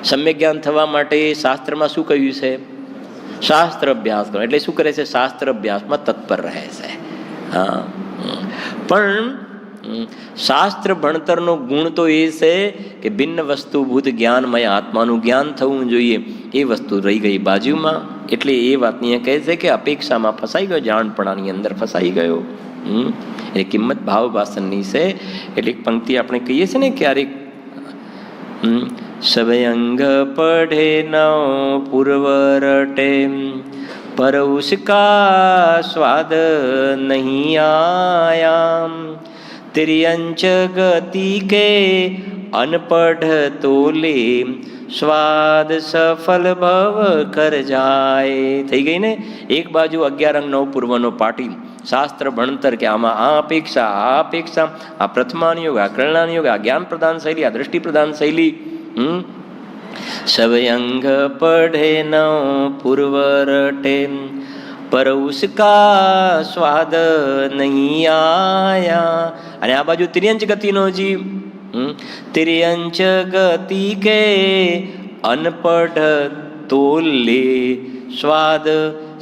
સમ્યક જ્ઞાન થવા માટે શાસ્ત્રમાં શું કહ્યું છે? શાસ્ત્ર અભ્યાસ કરો. એટલે શું કરે છે? શાસ્ત્ર અભ્યાસમાં તત્પર રહે છે. હા, પણ શાસ્ત્ર ભણતરનો ગુણ તો એ છે કે ભિન્ન વસ્તુભૂત જ્ઞાનમય આત્માનું જ્ઞાન થવું જોઈએ. એ વસ્તુ રહી ગઈ બાજુમાં. એટલે એ વાતની કહે છે કે અપેક્ષામાં ફસાઈ ગયો, જાણપણાની અંદર ફસાઈ ગયો. એ કિંમત ભાવ ભાષણની છે. એટલે પંક્તિ આપણે કહીએ છીએ ને ક્યારેક, સવયંગ પઢે ન પૂર્વરટે પર ઉસકા સ્વાદ નહીં આયામ તિર્યંચ ગતિ કે અનપઢ તો લે સ્વાદ સફલ ભવ કર જાય. થઈ ગઈ ને? એક બાજુ 11 અંગ 9 પૂર્વનો પાટી, શાસ્ત્ર ભણતર કે આમાં આ અપેક્ષા, આ અપેક્ષા, આ પ્રથમાન યોગ, આ કલ્યાણ યોગ, આ જ્ઞાન પ્રદાન શૈલી, આ દ્રષ્ટિ પ્રદાન શૈલી. સવયંગ પઢે ન પૂર્વરટે પર ઉસકા સ્વાદ નહીં આયા. અને આ બાજુ તિર્યંચ ગતિનો જીવ, તિર્યંચ ગતિ કે અનપઢ તો લે સ્વાદ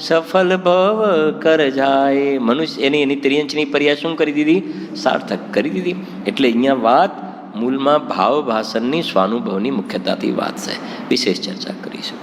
સફલ ભવ કર જાય. મનુષ્ય એની તિર્યંચની પર્યા શું કરી દીધી? સાર્થક કરી દીધી. એટલે અહીંયા વાત મૂળમાં ભાવ ભાષણની સ્વાનુભવની મુખ્યતાથી વાત છે. વિશેષ ચર્ચા કરીશું.